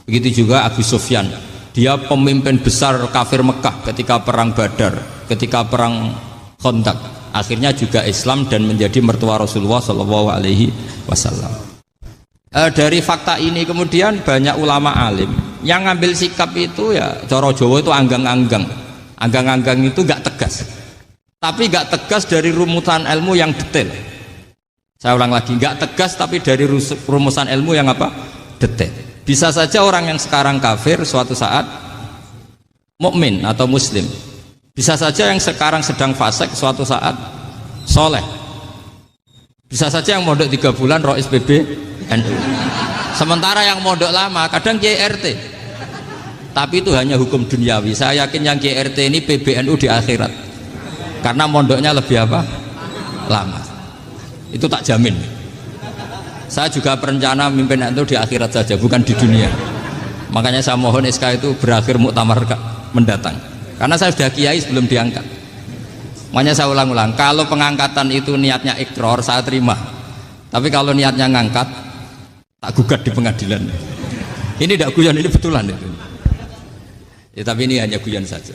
Begitu juga Abu Sufyan, dia pemimpin besar kafir Mekah ketika perang Badar, ketika perang Khandaq, akhirnya juga Islam dan menjadi mertua Rasulullah Shallallahu Alaihi Wasallam. Dari fakta ini kemudian banyak ulama alim yang ngambil sikap itu ya coro Jawa itu anggang-anggang. Anggang-anggang itu gak tegas, tapi gak tegas dari rumusan ilmu yang detail. Saya ulang lagi, gak tegas tapi dari rumusan ilmu yang apa? Detail. Bisa saja orang yang sekarang kafir suatu saat mukmin atau muslim. Bisa saja yang sekarang sedang fasik suatu saat soleh. Bisa saja yang mondok 3 bulan Rois PB NU. Sementara yang mondok lama kadang Kiai RT. Tapi itu hanya hukum duniawi. Saya yakin yang Kiai RT ini PBNU di akhirat. Karena mondoknya lebih apa? Lama. Itu tak jamin. Saya juga berencana mimpin NU di akhirat saja, bukan di dunia. Makanya saya mohon SK itu berakhir muktamar mendatang. Karena saya sudah kiai sebelum diangkat. Makanya saya ulang-ulang, kalau pengangkatan itu niatnya ikrar, saya terima. Tapi kalau niatnya ngangkat, tak gugat di pengadilan. Ini tidak guyon, ini betulan itu. Ya, tapi ini hanya guyon saja.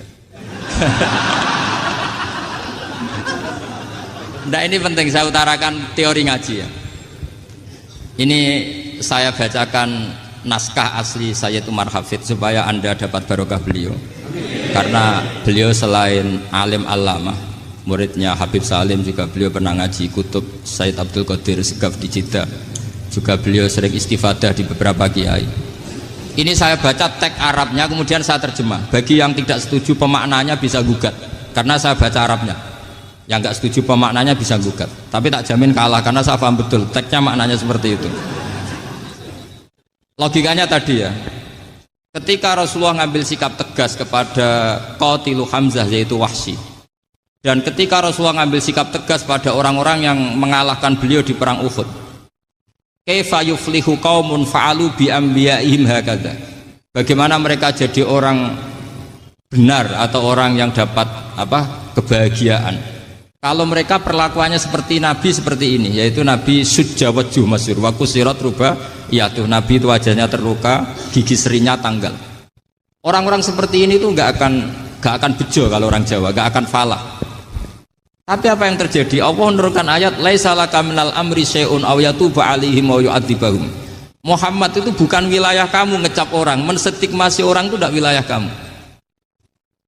Nah, ini penting saya utarakan teori ngaji ya. Ini saya bacakan naskah asli Sayyid Umar Hafid supaya Anda dapat barokah beliau. Karena beliau selain alim allamah, muridnya Habib Salim, juga beliau pernah ngaji kutub Sayyid Abdul Qadir Segaf di Jeddah. Juga beliau sering istifadah di beberapa kiai. Ini saya baca teks Arabnya kemudian saya terjemah. Bagi yang tidak setuju pemaknanya bisa gugat, karena saya baca Arabnya. Yang nggak setuju pemaknanya bisa gugat, tapi tak jamin kalah karena saya paham betul teksnya maknanya seperti itu. Logikanya tadi ya, ketika Rasulullah ngambil sikap tegas kepada qatilu Hamzah yaitu Wahsy, dan ketika Rasulullah ngambil sikap tegas pada orang-orang yang mengalahkan beliau di perang Uhud, kaifa yuflihu qaumun fa'alu bi anbiya'ihim hakadha, bagaimana mereka jadi orang benar atau orang yang dapat apa? Kebahagiaan kalau mereka perlakuannya seperti Nabi seperti ini, yaitu Nabi sujawajjuh masyhur wa kusirat ruba, yaitu Nabi itu wajahnya terluka, gigi serinya tanggal. Orang-orang seperti ini tuh nggak akan bejo kalau orang Jawa, nggak akan falah. Tapi apa yang terjadi? Allah menurunkan ayat laisa laka minal amri syai'un aw yatuba 'alaihim aw yu'adzibahum. Muhammad itu bukan wilayah kamu ngecap orang, menstigmasi orang itu tidak wilayah kamu.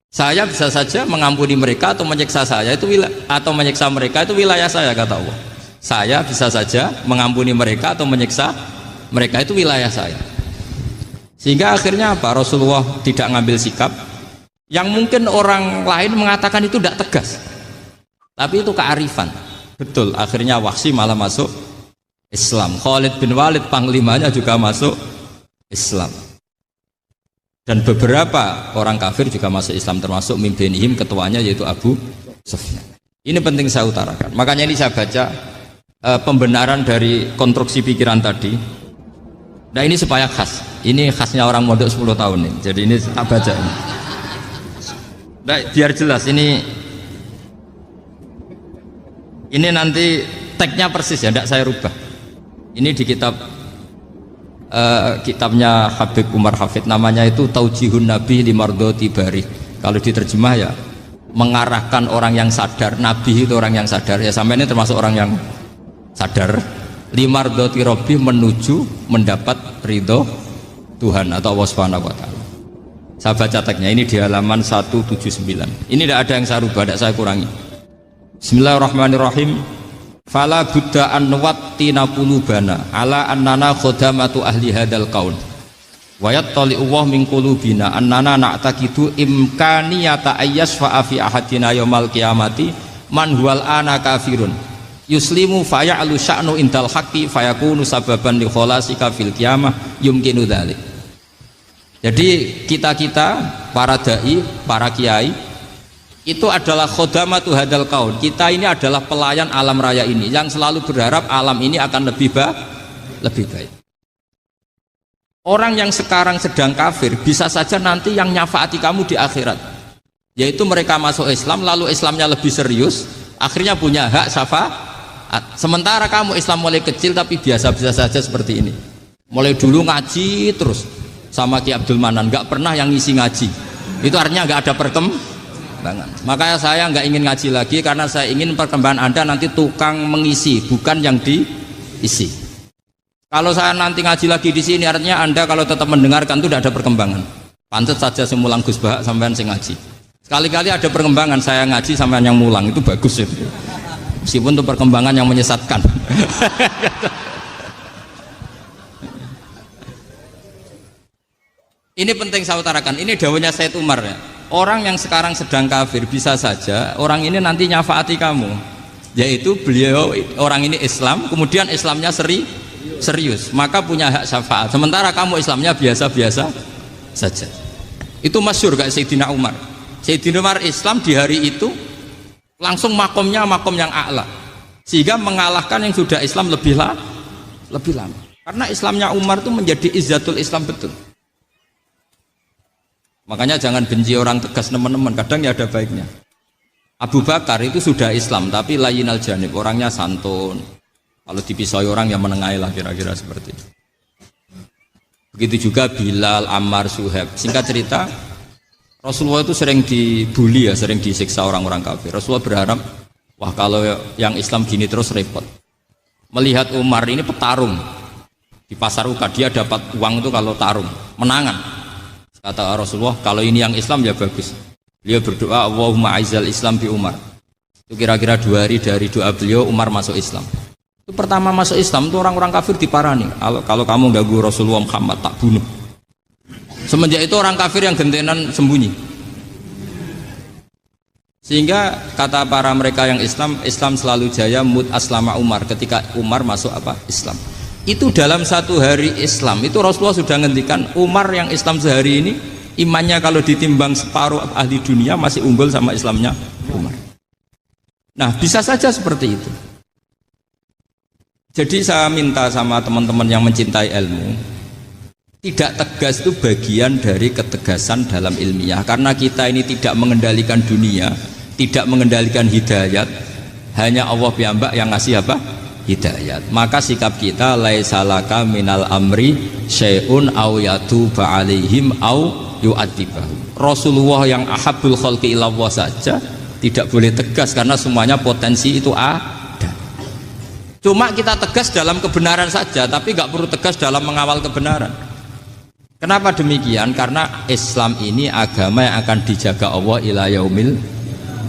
Saya bisa saja mengampuni mereka atau menyiksa saya itu atau menyiksa mereka itu wilayah saya, kata Allah. Saya bisa saja mengampuni mereka atau menyiksa mereka itu wilayah saya. Sehingga akhirnya apa? Rasulullah tidak ngambil sikap yang mungkin orang lain mengatakan itu tidak tegas. Tapi itu kearifan. Betul, akhirnya Wahsy malah masuk Islam. Khalid bin Walid panglimanya juga masuk Islam. Dan beberapa orang kafir juga masuk Islam, termasuk mimpinihim, ketuanya yaitu Abu Sufyan. Ini penting saya utarakan. Makanya ini saya baca pembenaran dari konstruksi pikiran tadi. Nah ini supaya khas. Ini khasnya orang mondok 10 tahun nih. Jadi ini tak baca ini. Nah, biar jelas ini nanti teksnya persis ya, tidak saya rubah. Ini di kitabnya Habib Umar Hafid, namanya itu Taujihun Nabi Limardoti Bari. Kalau diterjemah ya mengarahkan orang yang sadar. Nabi itu orang yang sadar ya, sampai ini termasuk orang yang sadar. limardhati rabbi, menuju mendapat ridho Tuhan atau Allah Subhanahu wa taala. Saya baca teksnya ini di halaman 179. Ini tidak ada yang saya rubah, tidak saya kurangi. Bismillahirrahmanirrahim. Fala buddha an nuwattina qulubana ala annana khodamatu ahli hadzal qaul. Wa yattali'u wa min qulubina annana na'taqidu imkaniyata ayyasfa'a fi ahadina yaumal qiyamati man huwal ana kafirun. Yuslimu faya'lu sya'nu indal haqqi fayakunu sababan li kholasika fil qiyamah yumkinu dzalik. Jadi kita-kita para dai, para kiai itu adalah khodamatu hadzal qaul. Kita ini adalah pelayan alam raya ini yang selalu berharap alam ini akan lebih baik. Orang yang sekarang sedang kafir bisa saja nanti yang nyafaati kamu di akhirat, yaitu mereka masuk Islam lalu Islamnya lebih serius, akhirnya punya hak syafaat. Sementara kamu Islam mulai kecil tapi biasa-biasa saja seperti ini, mulai dulu ngaji terus sama Ki Abdul Manan, nggak pernah yang ngisi ngaji, itu artinya nggak ada perkembangan. Makanya saya nggak ingin ngaji lagi karena saya ingin perkembangan Anda nanti tukang mengisi, bukan yang diisi. Kalau saya nanti ngaji lagi di sini, artinya Anda kalau tetap mendengarkan itu tidak ada perkembangan. Pantas saja semulang Gus Bahak sampean sing ngaji. Sekali-kali ada perkembangan, saya ngaji sampean yang mulang, itu bagus itu. Meskipun itu perkembangan yang menyesatkan. Ini penting saya utarakan, ini dawuhnya Said Umar ya. Orang yang sekarang sedang kafir bisa saja orang ini nanti nyafaati kamu, yaitu beliau orang ini Islam, kemudian Islamnya serius, maka punya hak syafaat. Sementara kamu Islamnya biasa-biasa saja. Itu masyhur kayak Sayyidina Umar. Sayyidina Umar Islam di hari itu langsung makomnya makom yang a'la, sehingga mengalahkan yang sudah Islam lebih lama. Karena Islamnya Umar itu menjadi izzatul Islam betul. Makanya jangan benci orang tegas teman-teman, kadang ya ada baiknya. Abu Bakar itu sudah Islam tapi layinal janib, orangnya santun. Kalau dipisai orang yang menengahi lah, kira-kira seperti itu. Begitu juga Bilal, Ammar, Suhaib. Singkat cerita, Rasulullah itu sering dibully ya, sering disiksa orang-orang kafir. Rasulullah berharap, wah kalau yang Islam gini terus repot. Melihat Umar ini petarung di pasar Uka, dia dapat uang itu kalau tarung, menangan. Kata Rasulullah, kalau ini yang Islam ya bagus. Beliau berdoa, Allahumma aizal Islam bi Umar. Itu kira-kira 2 hari dari doa beliau, Umar masuk Islam. Itu pertama masuk Islam itu orang-orang kafir diparani. Kalau kamu ganggu Rasulullah Muhammad tak bunuh. Semenjak itu orang kafir yang gentenan sembunyi. Sehingga kata para mereka yang Islam selalu jaya mut aslama Umar, ketika Umar masuk Islam. Itu dalam 1 hari Islam itu Rasulullah sudah ngendikan Umar yang Islam sehari ini imannya kalau ditimbang separuh ahli dunia masih unggul sama Islamnya Umar. Nah bisa saja seperti itu. Jadi saya minta sama teman-teman yang mencintai ilmu, tidak tegas itu bagian dari ketegasan dalam ilmiah, karena kita ini tidak mengendalikan dunia, tidak mengendalikan hidayat, hanya Allah piyambak yang ngasih hidayat. Maka sikap kita laisalaka minal amri syai'un aw yatuba alaihim aw yu'adzibahum. Rasulullah yang ahabbul khalqi ilallah saja tidak boleh tegas karena semuanya potensi itu ada. Cuma kita tegas dalam kebenaran saja, tapi nggak perlu tegas dalam mengawal kebenaran. Kenapa demikian? Karena Islam ini agama yang akan dijaga Allah ila yaumil.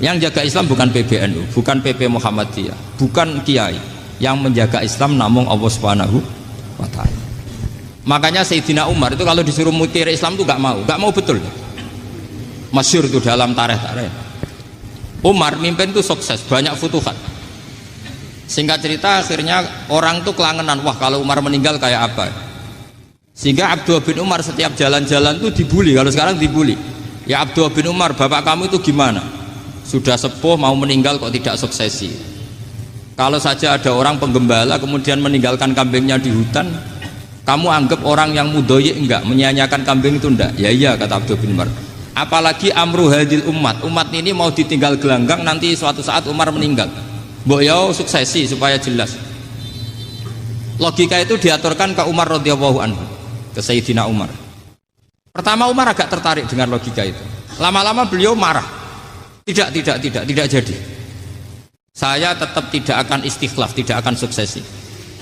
Yang jaga Islam bukan PBNU, bukan PP Muhammadiyah, bukan kiai. Yang menjaga Islam namun Allah Subhanahu wa ta'ala. Makanya Sayyidina Umar itu kalau disuruh mutir Islam itu gak mau betul. Masyhur itu dalam tarikh. Umar mimpin itu sukses, banyak futuhat. Singkat cerita akhirnya orang itu kelangenan, wah kalau Umar meninggal kayak apa. Sehingga Abdullah bin Umar setiap jalan-jalan itu dibully, kalau sekarang dibully. Ya Abdullah bin Umar, bapak kamu itu gimana? Sudah sepuh mau meninggal kok tidak suksesi. Kalau saja ada orang penggembala kemudian meninggalkan kambingnya di hutan, kamu anggap orang yang mudoyik enggak, menyia-nyiakan kambing itu enggak? Ya iya, kata Abdul bin Umar. Apalagi amru hadil umat ini mau ditinggal gelanggang, nanti suatu saat Umar meninggal. Mbok yo suksesi supaya jelas. Logika itu diaturkan ke Umar radhiyallahu anhu, ke Sayyidina Umar. Pertama Umar agak tertarik dengan logika itu. Lama-lama beliau marah. Tidak jadi. Saya tetap tidak akan istikhlaf, tidak akan suksesi.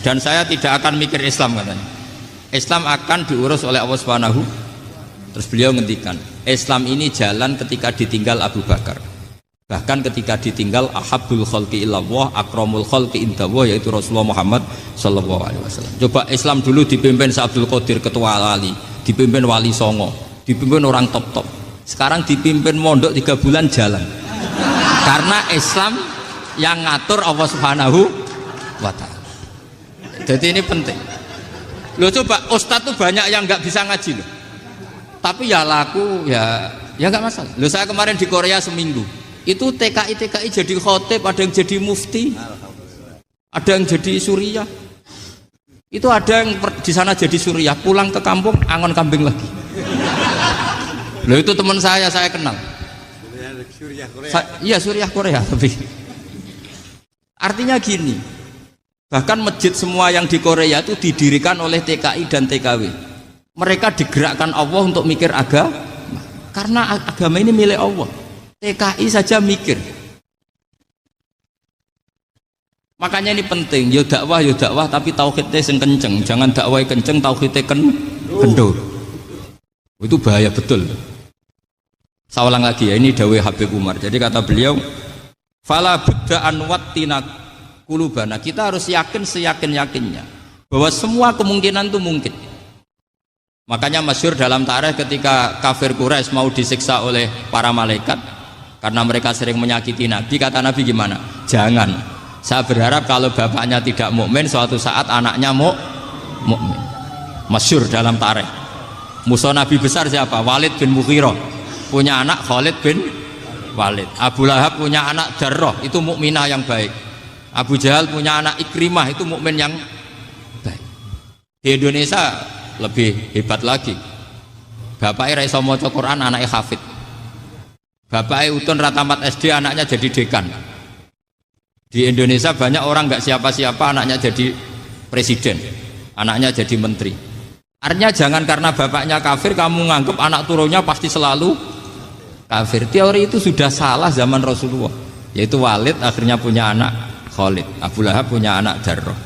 Dan saya tidak akan mikir Islam katanya. Islam akan diurus oleh Allah Subhanahu. Terus beliau ngendikan, Islam ini jalan ketika ditinggal Abu Bakar. Bahkan ketika ditinggal ahabbul khalqi illallah akramul khalqi indallah, yaitu Rasulullah Muhammad sallallahu alaihi wasallam. Coba Islam dulu dipimpin Syekh Abdul Qadir ketua wali, dipimpin Wali Songo, dipimpin orang top-top. Sekarang dipimpin mondok 3 bulan jalan. Karena Islam yang ngatur Allah Subhanahu wa taala. Jadi ini penting. Loh coba ustadz tuh banyak yang nggak bisa ngaji loh. Tapi ya laku ya nggak masalah. Loh saya kemarin di Korea seminggu. Itu TKI jadi khotib, ada yang jadi mufti, ada yang jadi suriah. Itu ada yang di sana jadi suriah, pulang ke kampung angon kambing lagi. Loh itu teman saya kenal. Iya suriah Korea tapi. Artinya gini, bahkan masjid semua yang di Korea itu didirikan oleh TKI dan TKW. Mereka digerakkan Allah untuk mikir agama, karena agama ini milik Allah. TKI saja mikir. Makanya ini penting, yo dakwah tapi tauhidnya sing kenceng, jangan dakwah kenceng tauhidnya kendor. Itu bahaya betul. Saya ulang lagi ya, ini dawuh Habib Umar. Jadi kata beliau, fala budda an wattina qulubana. Kita harus yakin seyakin-yakinnya bahwa semua kemungkinan itu mungkin. Makanya masyhur dalam tarikh ketika kafir Quraisy mau disiksa oleh para malaikat karena mereka sering menyakiti Nabi, kata Nabi gimana? Jangan. Saya berharap kalau bapaknya tidak mukmin, suatu saat anaknya mukmin. Masyhur dalam tarikh. Musuh Nabi besar siapa? Walid bin Mughirah. Punya anak Khalid bin Walid. Abu Lahab punya anak Darrah, itu mukminah yang baik. Abu Jahal punya anak Ikrimah, itu mukmin yang baik. Di Indonesia lebih hebat lagi. Bapaknya ra iso maca Quran, anaknya hafid. Bapaknya Utun Ratamat SD, anaknya jadi dekan. Di Indonesia banyak orang nggak siapa-siapa, anaknya jadi presiden, anaknya jadi menteri. Artinya jangan karena bapaknya kafir kamu nganggap anak turunnya pasti selalu kafir. Teori itu sudah salah zaman Rasulullah. Yaitu Walid akhirnya punya anak Khalid, Abu Lahab punya anak Darrah.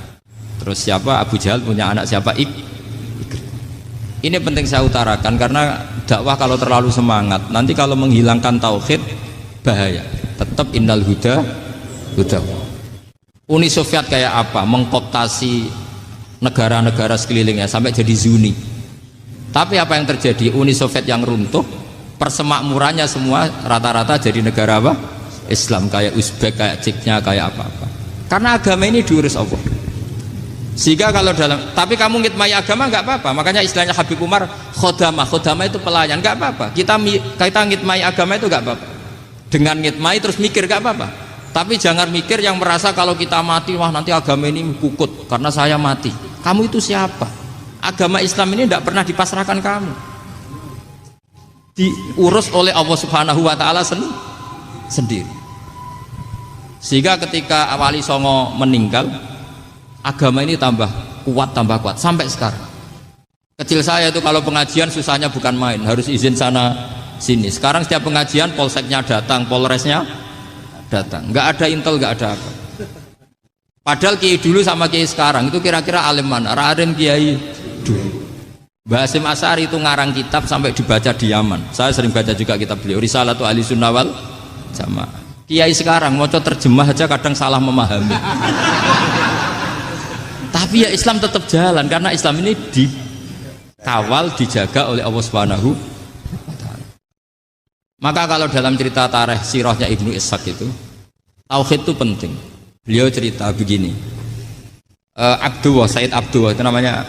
Terus siapa? Abu Jahal punya anak siapa? Ini penting saya utarakan karena dakwah kalau terlalu semangat, nanti kalau menghilangkan tauhid bahaya. Tetap innal huda. Uni Soviet kayak apa? Mengkooptasi negara-negara sekelilingnya sampai jadi Zuni. Tapi apa yang terjadi? Uni Soviet yang runtuh, persemakmurannya semua rata-rata jadi negara apa? Islam, kayak Uzbek, kayak Ceknya, kayak apa-apa. Karena agama ini diurus Allah. Sehingga kalau tapi kamu ngitmai agama nggak apa-apa. Makanya istilahnya Habib Umar khodamah itu pelayan, nggak apa-apa. Kita ngitmai agama itu nggak apa-apa. Dengan ngitmai terus mikir nggak apa-apa. Tapi jangan mikir yang merasa kalau kita mati, wah nanti agama ini kukut karena saya mati. Kamu itu siapa? Agama Islam ini tidak pernah dipasrahkan kamu. Diurus oleh Allah Subhanahu wa taala sendiri. Sehingga ketika Wali Songo meninggal, agama ini tambah kuat sampai sekarang. Kecil saya itu kalau pengajian susahnya bukan main, harus izin sana sini. Sekarang setiap pengajian polseknya datang, polresnya datang, nggak ada intel, nggak ada apa. Padahal kiai dulu sama kiai sekarang itu kira-kira alim mana? Alim kiai dulu. Mbah Hasyim Asy'ari itu ngarang kitab sampai dibaca di Yaman. Saya sering baca juga kitab beliau, Risalatu Ahli Sunnah wal Jamaah. Kiai sekarang mau terjemah aja kadang salah memahami. Tapi ya Islam tetap jalan karena Islam ini dikawal, dijaga oleh Allah Subhanahu wa taala. Maka kalau dalam cerita tarikh sirahnya Ibnu Ishaq itu, tauhid itu penting. Beliau cerita begini. Sayyid Abdullah itu namanya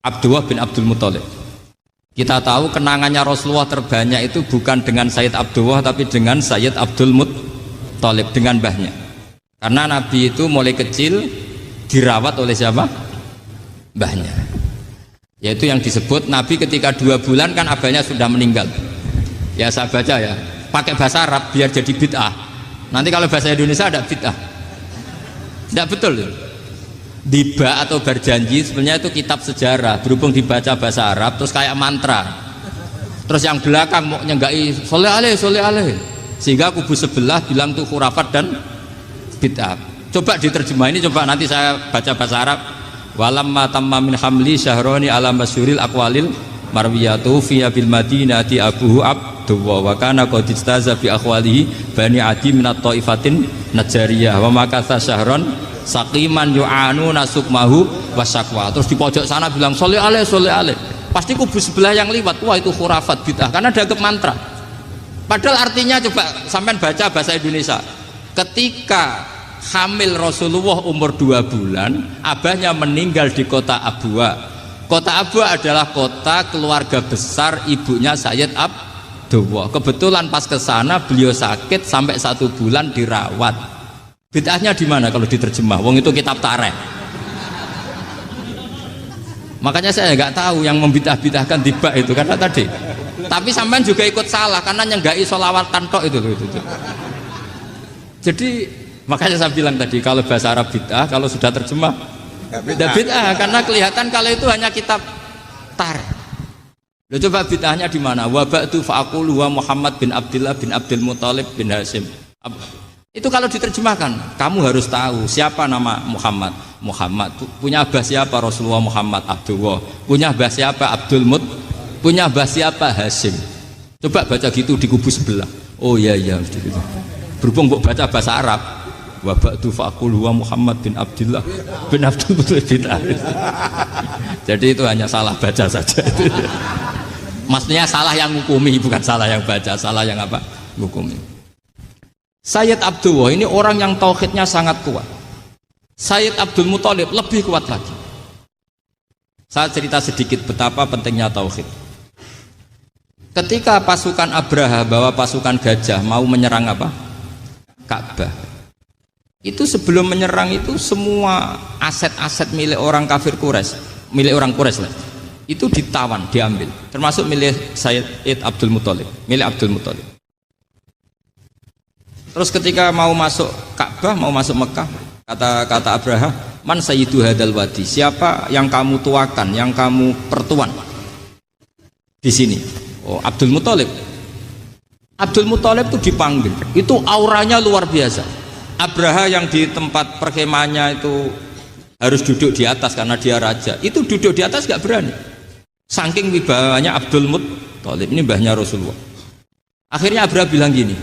Abdullah bin Abdul Muthalib. Kita tahu kenangannya Rasulullah terbanyak itu bukan dengan Sayyid Abdullah tapi dengan Sayyid Abdul Muthalib, dengan mbahnya. Karena Nabi itu mulai kecil dirawat oleh siapa? Mbahnya. Yaitu yang disebut Nabi ketika 2 bulan kan abahnya sudah meninggal. Ya saya baca ya, pakai bahasa Arab biar jadi bid'ah. Nanti kalau bahasa Indonesia ada bid'ah. Tidak betul. Diba atau berjanji sebenarnya itu kitab sejarah, berhubung dibaca bahasa Arab terus kayak mantra. Terus yang belakang mau nyenggai soleh aleh, sehingga kubu sebelah bilang tuh khurafat dan bid'ah. Coba diterjemah ini, coba nanti saya baca bahasa Arab. Walamma tamma min hamli syahroni ala masyuril aqwalil marwiyatu fi bil madinati abuhu abdullah wa kana qad istaza fi akhwalihi bani adi min at-taifatin najariyah wa makatha syahron saqiman yu'anu nasukmahu wasakwa. Terus di pojok sana bilang sholli alaih. Pasti kubu sebelah yang liwat, wah itu khurafat bid'ah karena dianggap mantra. Padahal artinya coba sampean baca bahasa Indonesia. Ketika hamil Rasulullah umur 2 bulan, abahnya meninggal di kota Abwa. Kota Abwa adalah kota keluarga besar ibunya Sayyid Abdullah. Kebetulan pas ke sana beliau sakit sampai 1 bulan dirawat. Bid'ahnya di mana kalau diterjemah? Wong itu kitab tarikh. Makanya saya nggak tahu yang membidah-bidahkan tiba itu karena tadi. Tapi sampean juga ikut salah karena nyenggai sholawatan tok itu. Jadi makanya saya bilang tadi kalau bahasa Arab bid'ah, kalau sudah terjemah bid'ah karena kelihatan kalau itu hanya kitab tarikh. Lo coba bid'ahnya di mana? Wa ba'du fa'aqulu wa Muhammad bin Abdullah bin Abdul Muthalib bin Hashim. Itu kalau diterjemahkan, kamu harus tahu siapa nama Muhammad. Muhammad punya abah siapa? Rasulullah Muhammad Abdullah. Punya abah siapa? Abdul Mut. Punya abah siapa? Hashim. Coba baca gitu di kubu sebelah. Oh iya gitu. Berhubung kok baca bahasa Arab. Wa ba'du fa'aqulu wa Muhammad bin Abdullah bin Abdul Muthalib bin Hashim. Jadi itu hanya salah baca saja. Maksudnya salah yang hukumi, bukan salah yang baca, salah yang apa? Hukumi. Sayyid Abdullah ini orang yang tauhidnya sangat kuat. Sayyid Abdul Muthalib lebih kuat lagi. Saya cerita sedikit betapa pentingnya tauhid. Ketika pasukan Abraha bawa pasukan gajah mau menyerang apa? Ka'bah. Itu sebelum menyerang itu semua aset-aset milik orang kafir Quraisy, milik orang Quraisy lah. Itu ditawan, diambil, termasuk milik Sayyid Abdul Muthalib, milik Abdul Muthalib. Terus ketika mau masuk Ka'bah, mau masuk Mekah, kata Abraha, man sayyidu hadal wadi, siapa yang kamu tuakan, yang kamu pertuan di sini? Oh, Abdul Muthalib. Abdul Muthalib itu dipanggil, itu auranya luar biasa. Abraha yang di tempat perkemahannya itu harus duduk di atas karena dia raja, itu duduk di atas gak berani. Saking wibawanya Abdul Muthalib, ini mbahnya Rasulullah. Akhirnya Abraha bilang gini,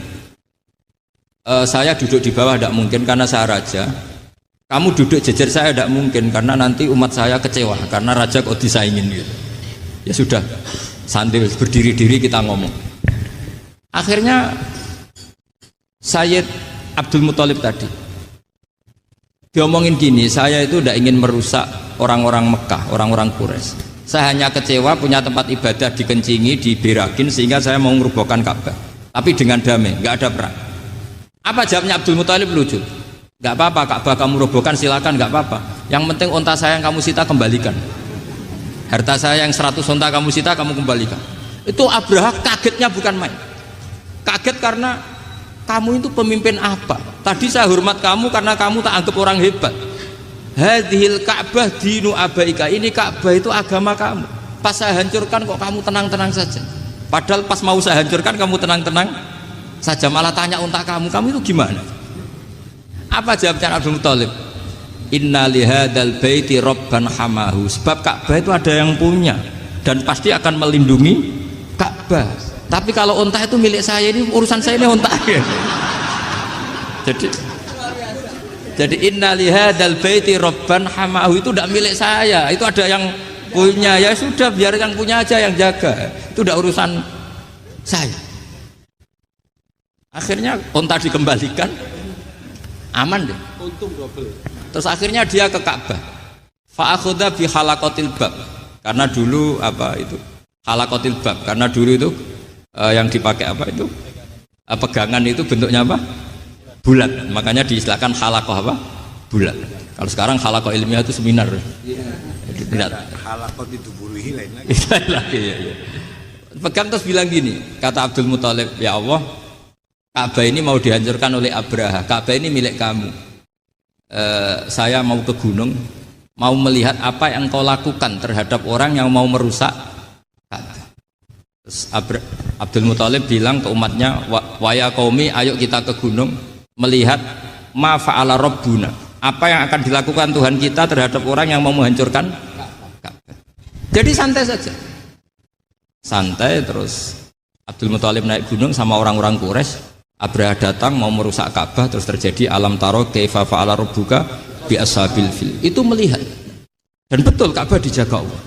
saya duduk di bawah tidak mungkin karena saya raja. Kamu duduk jejer saya tidak mungkin karena nanti umat saya kecewa karena raja kok disaingin gitu. Ya sudah, sambil berdiri-diri kita ngomong. Akhirnya Sayyid Abdul Muthalib tadi diomongin gini, saya itu tidak ingin merusak orang-orang Mekah, orang-orang Quraisy. Saya hanya kecewa punya tempat ibadah dikencingi, diberakin sehingga saya mau merubuhkan Ka'bah. Tapi dengan damai, nggak ada perang. Apa jawabnya Abdul Muthalib? Lucu. Gak apa-apa, Ka'bah kamu robohkan silakan, gak apa-apa. Yang penting unta saya yang kamu sita kembalikan. Harta saya yang 100 unta kamu sita kamu kembalikan. Itu Abraha kagetnya bukan main. Kaget karena kamu itu pemimpin apa? Tadi saya hormat kamu karena kamu tak anggap orang hebat. Hadhil Ka'bah dinu abaika, ini Ka'bah itu agama kamu. Pas saya hancurkan kok kamu tenang-tenang saja. Padahal pas mau saya hancurkan kamu tenang-tenang saja, malah tanya unta kamu itu gimana? Apa jawabnya Abdul Muthalib? Inna lihadal baiti robban hamahu, sebab Ka'bah itu ada yang punya dan pasti akan melindungi Ka'bah. Tapi kalau unta itu milik saya, ini urusan saya, ini unta. Jadi inna lihadal baiti robban hamahu itu tidak milik saya, itu ada yang punya. Ya sudah, biar yang punya aja yang jaga, itu tidak urusan saya. Akhirnya unta dikembalikan, aman deh, untung double. Terus akhirnya dia ke Ka'bah, fa'akhudha bi halaqatil bab, karena dulu apa itu halaqatil bab, karena dulu itu yang dipakai apa itu pegangan itu bentuknya apa, bulat, makanya diistilahkan halaqah apa, bulat. Kalau sekarang halaqah ilmiah itu seminar, tidak halaqah itu buruhi lain lagi. Ya. Pegang terus bilang gini, kata Abdul Muthalib, ya Allah, Ka'bah ini mau dihancurkan oleh Abraha, Ka'bah ini milik kamu. Saya mau ke gunung, mau melihat apa yang kau lakukan terhadap orang yang mau merusak Ka'bah. Terus Abdul Muthalib bilang ke umatnya, wa ya qaumi, ayo kita ke gunung melihat ma fa'ala rabbuna, apa yang akan dilakukan Tuhan kita terhadap orang yang mau menghancurkan Ka'bah. Jadi santai saja, santai. Terus Abdul Muthalib naik gunung sama orang-orang Quraisy. Abraha datang mau merusak Ka'bah, terus terjadi alam taro kaifa fa'ala rabbuka bi ashabil fil. Itu melihat, dan betul Ka'bah dijaga Allah.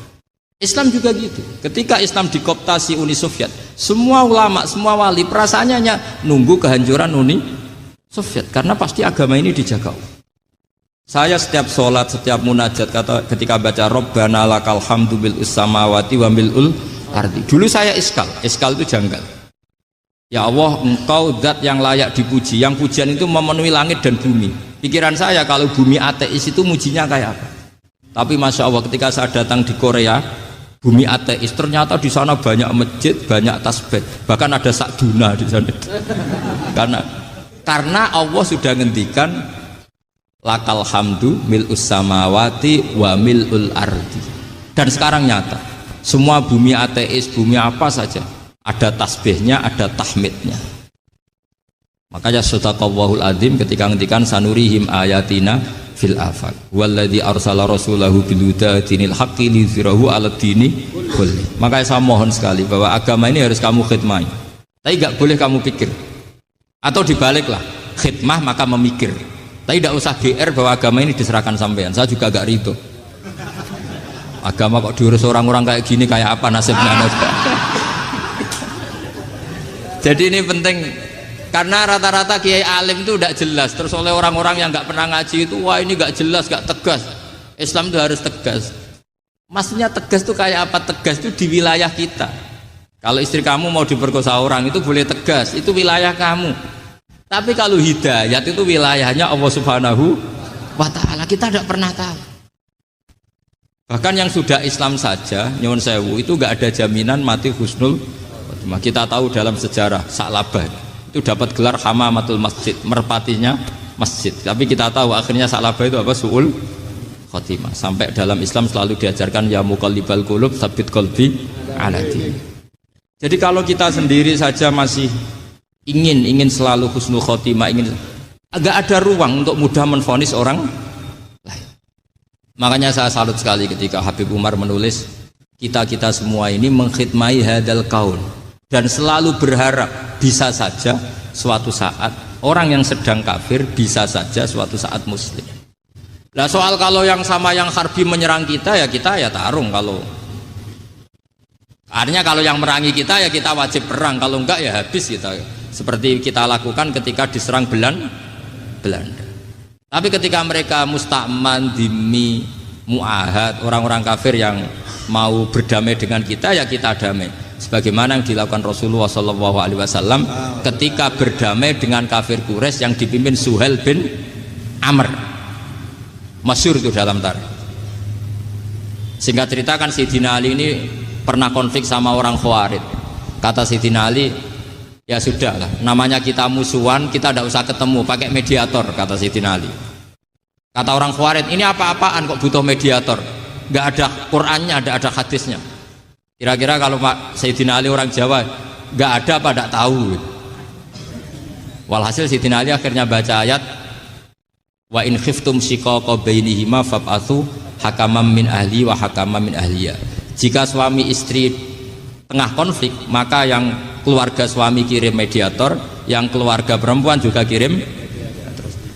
Islam juga gitu. Ketika Islam dikooptasi Uni Soviet, semua ulama, semua wali perasaannya hanya nunggu kehancuran Uni Soviet, karena pasti agama ini dijaga Allah. Saya setiap sholat, setiap munajat, ketika baca Rabbana lakal hamdu bil samawati wa mil'ul ardi. Dulu saya iskal itu janggal. Ya Allah, engkau zat yang layak dipuji, yang pujian itu memenuhi langit dan bumi. Pikiran saya kalau bumi ateis itu mujinya kayak apa? Tapi Masya Allah, ketika saya datang di Korea, bumi ateis, ternyata di sana banyak masjid, banyak tasbih, bahkan ada sakduna di sana. Karena Allah sudah ngendikan lakal hamdu mil'us samawati wa mil'ul ardi. Dan sekarang nyata, semua bumi ateis, bumi apa saja, ada tasbihnya, ada tahmidnya. Makanya sadaqallahul adzim ketika ngendikan sanurihim ayatina fil afaq walladzi arsala rasulahu bil huda dinil haqqi liyuzhirahu 'alad dini kulli. Makanya saya mohon sekali bahwa agama ini harus kamu khidmah. Tapi enggak boleh kamu pikir. Atau dibaliklah, khidmah maka memikir. Tapi tidak usah GR bahwa agama ini diserahkan sampean. Saya juga agak ridho. Agama kok diurus orang-orang kayak gini, kayak apa nasibnya? Jadi ini penting, karena rata-rata kiai alim itu tidak jelas. Terus oleh orang-orang yang nggak pernah ngaji itu, wah ini nggak jelas, nggak tegas. Islam itu harus tegas. Maksudnya tegas itu kayak apa? Tegas itu di wilayah kita. Kalau istri kamu mau diperkosa orang itu boleh tegas, itu wilayah kamu. Tapi kalau hidayat itu wilayahnya Allah Subhanahu wa Ta'ala, kita tidak pernah tahu. Bahkan yang sudah Islam saja, nyuwun sewu, itu nggak ada jaminan mati husnul. Kita tahu dalam sejarah Sa'labah itu dapat gelar hamamatul masjid, merpatinya masjid. Tapi kita tahu akhirnya Sa'labah itu apa? Su'ul khotimah. Sampai dalam Islam selalu diajarkan ya muqallibal qulub tsabbit qalbi ala din. Jadi kalau kita sendiri saja masih ingin selalu husnul khotimah, agak ada ruang untuk mudah menvonis orang lain. Makanya saya salut sekali ketika Habib Umar menulis kita semua ini mengkhidmati hadal kaun, dan selalu berharap bisa saja suatu saat orang yang sedang kafir bisa saja suatu saat muslim. Nah soal kalau yang sama yang harbi menyerang kita ya tarung. Kalau artinya kalau yang merangi kita ya kita wajib perang, kalau enggak ya habis kita. Seperti kita lakukan ketika diserang Belanda. Tapi ketika mereka musta'man, dhimmi, mu'ahad, orang-orang kafir yang mau berdamai dengan kita ya kita damai. Sebagaimana yang dilakukan Rasulullah SAW ketika berdamai dengan kafir Quraisy yang dipimpin Suhail bin Amr. Masyhur itu dalam tarikh. Singkat cerita kan Sayyidina Ali ini pernah konflik sama orang Khawarij. Kata Sayyidina Ali, ya sudah lah, namanya kita musuhan, kita tidak usah ketemu, pakai mediator, kata Sayyidina Ali. Kata orang Khawarij, ini apa-apaan kok butuh mediator? Nggak ada Qur'annya, ada hadisnya. Kira-kira kalau Pak Sayyidina Ali orang Jawa, nggak ada apa tidak tahu. Walhasil Sayyidina Ali akhirnya baca ayat wa in khiftum shiqaqa bainihima fab'atsu hakaman min ahli wa hakaman min ahliya. Jika suami istri tengah konflik, maka yang keluarga suami kirim mediator, yang keluarga perempuan juga kirim.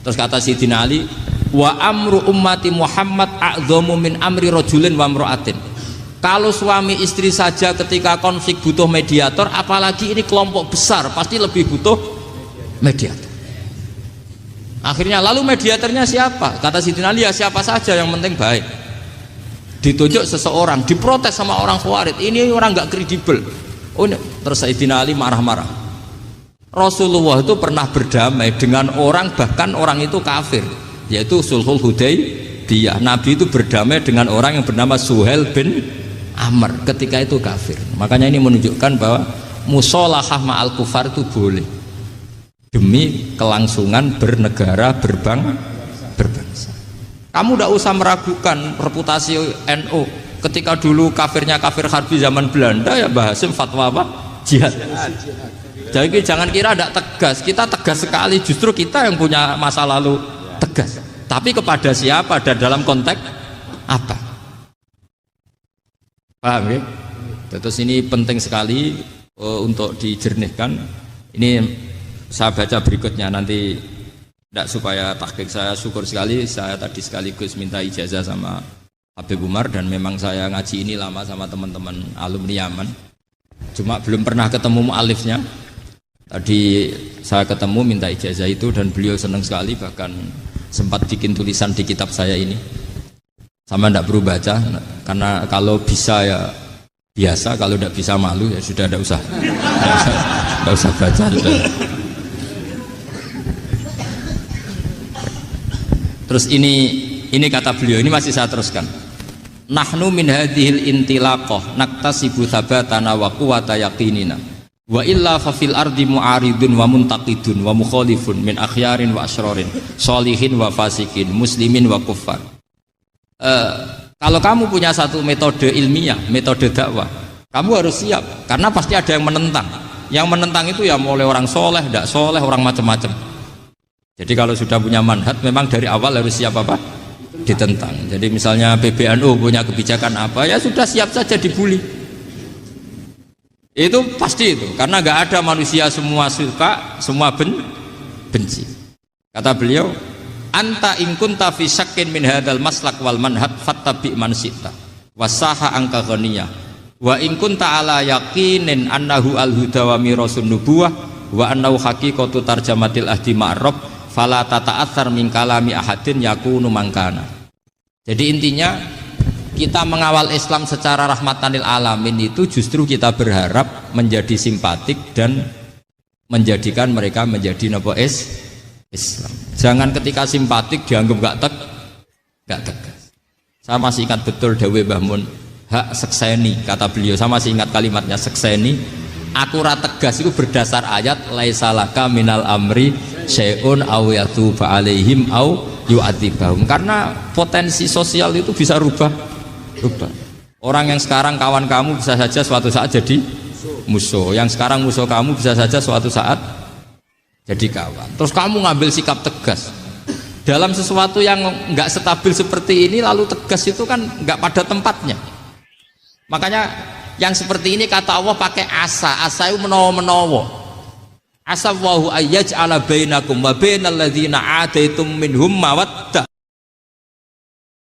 Terus kata Sayyidina Ali, wa amru ummati Muhammad a'dhamu min amri rajulin wa imra'atin. Kalau suami istri saja ketika konflik butuh mediator, apalagi ini kelompok besar pasti lebih butuh mediator. Akhirnya lalu mediatornya siapa? Kata Sayyidina Ali, ya siapa saja yang penting baik. Ditunjuk seseorang, diprotes sama orang Khawarij, ini orang nggak kredibel. Oh, terus Sayyidina Ali marah-marah. Rasulullah itu pernah berdamai dengan orang, bahkan orang itu kafir, yaitu Sulhul Hudaybiyah. Nabi itu berdamai dengan orang yang bernama Suhail bin Amr ketika itu kafir. Makanya ini menunjukkan bahwa musolahah ma'al kufar itu boleh demi kelangsungan bernegara, berbangsa. Kamu tidak usah meragukan reputasi NU. Ketika dulu kafirnya kafir harbi zaman Belanda, ya Mbah Hasim fatwa apa? Jihad. Jadi jangan kira tidak tegas, kita tegas sekali. Justru kita yang punya masa lalu tegas. Tapi kepada siapa dan dalam konteks apa? Paham ya? Terus ini penting sekali untuk dijernihkan. Ini saya baca berikutnya nanti, tidak supaya tahqiq. Saya syukur sekali, saya tadi sekaligus minta ijazah sama Habib Umar, dan memang saya ngaji ini lama sama teman-teman alumni Yaman. Cuma belum pernah ketemu mu'alifnya. Tadi saya ketemu minta ijazah itu dan beliau senang sekali, bahkan sempat bikin tulisan di kitab saya ini. Sama tidak perlu baca, karena kalau bisa ya biasa, kalau tidak bisa malu ya sudah, tidak usah tidak usah baca sudah. Terus ini kata beliau, ini masih saya teruskan. Nahnu min hadhil intilaqah naktasibu thabatana wa quwwata yaqinina wa illa fa fil ardi mu'aridun wa muntaqidun wa mukhalifun min akhyarin wa asrarin sholihin wa fasikin muslimin wa kuffar. Kalau kamu punya satu metode ilmiah, metode dakwah, kamu harus siap, karena pasti ada yang menentang. Yang menentang itu ya mulai orang soleh, tidak soleh, orang macam-macam. Jadi kalau sudah punya manhaj, memang dari awal harus siap apa? Ditentang. Jadi misalnya PBNU punya kebijakan apa, ya sudah siap saja dibully. Itu pasti itu, karena nggak ada manusia semua suka, semua benci. Kata beliau, anta in kunta fi syakkin min hadzal maslak wal manhaj fattabi man syi'ta wasaha angka ghaniyah wa in kunta ala yaqinin annahu al huda wa mirasun nubuwah wa annahu haqiqatu tarjamatil ahdi ma'rab fala tata'athar min kalami ahadin yakunu mangkana. Jadi intinya kita mengawal Islam secara rahmatanil alamin itu justru kita berharap menjadi simpatik dan menjadikan mereka menjadi napa Islam. Jangan ketika simpatik dianggap gak tegas. Saya masih ingat betul dawuh Mbah Mun, hak sekseni, kata beliau. Saya masih ingat kalimatnya, sekseni. Aku ra tegas itu berdasar ayat laisalaka minal amri syai'un aw yatuba alaihim aw yu'adzibahum. Karena potensi sosial itu bisa rubah. Orang yang sekarang kawan kamu bisa saja suatu saat jadi musuh. Yang sekarang musuh kamu bisa saja suatu saat jadi kawan. Terus kamu ngambil sikap tegas dalam sesuatu yang nggak stabil seperti ini, lalu tegas itu kan nggak pada tempatnya. Makanya yang seperti ini kata Allah pakai asa. Asa itu menawa-menawa. Asa wahu ayyaj'ala bainakum wa bainal ladzina ataitum minhum mawaddah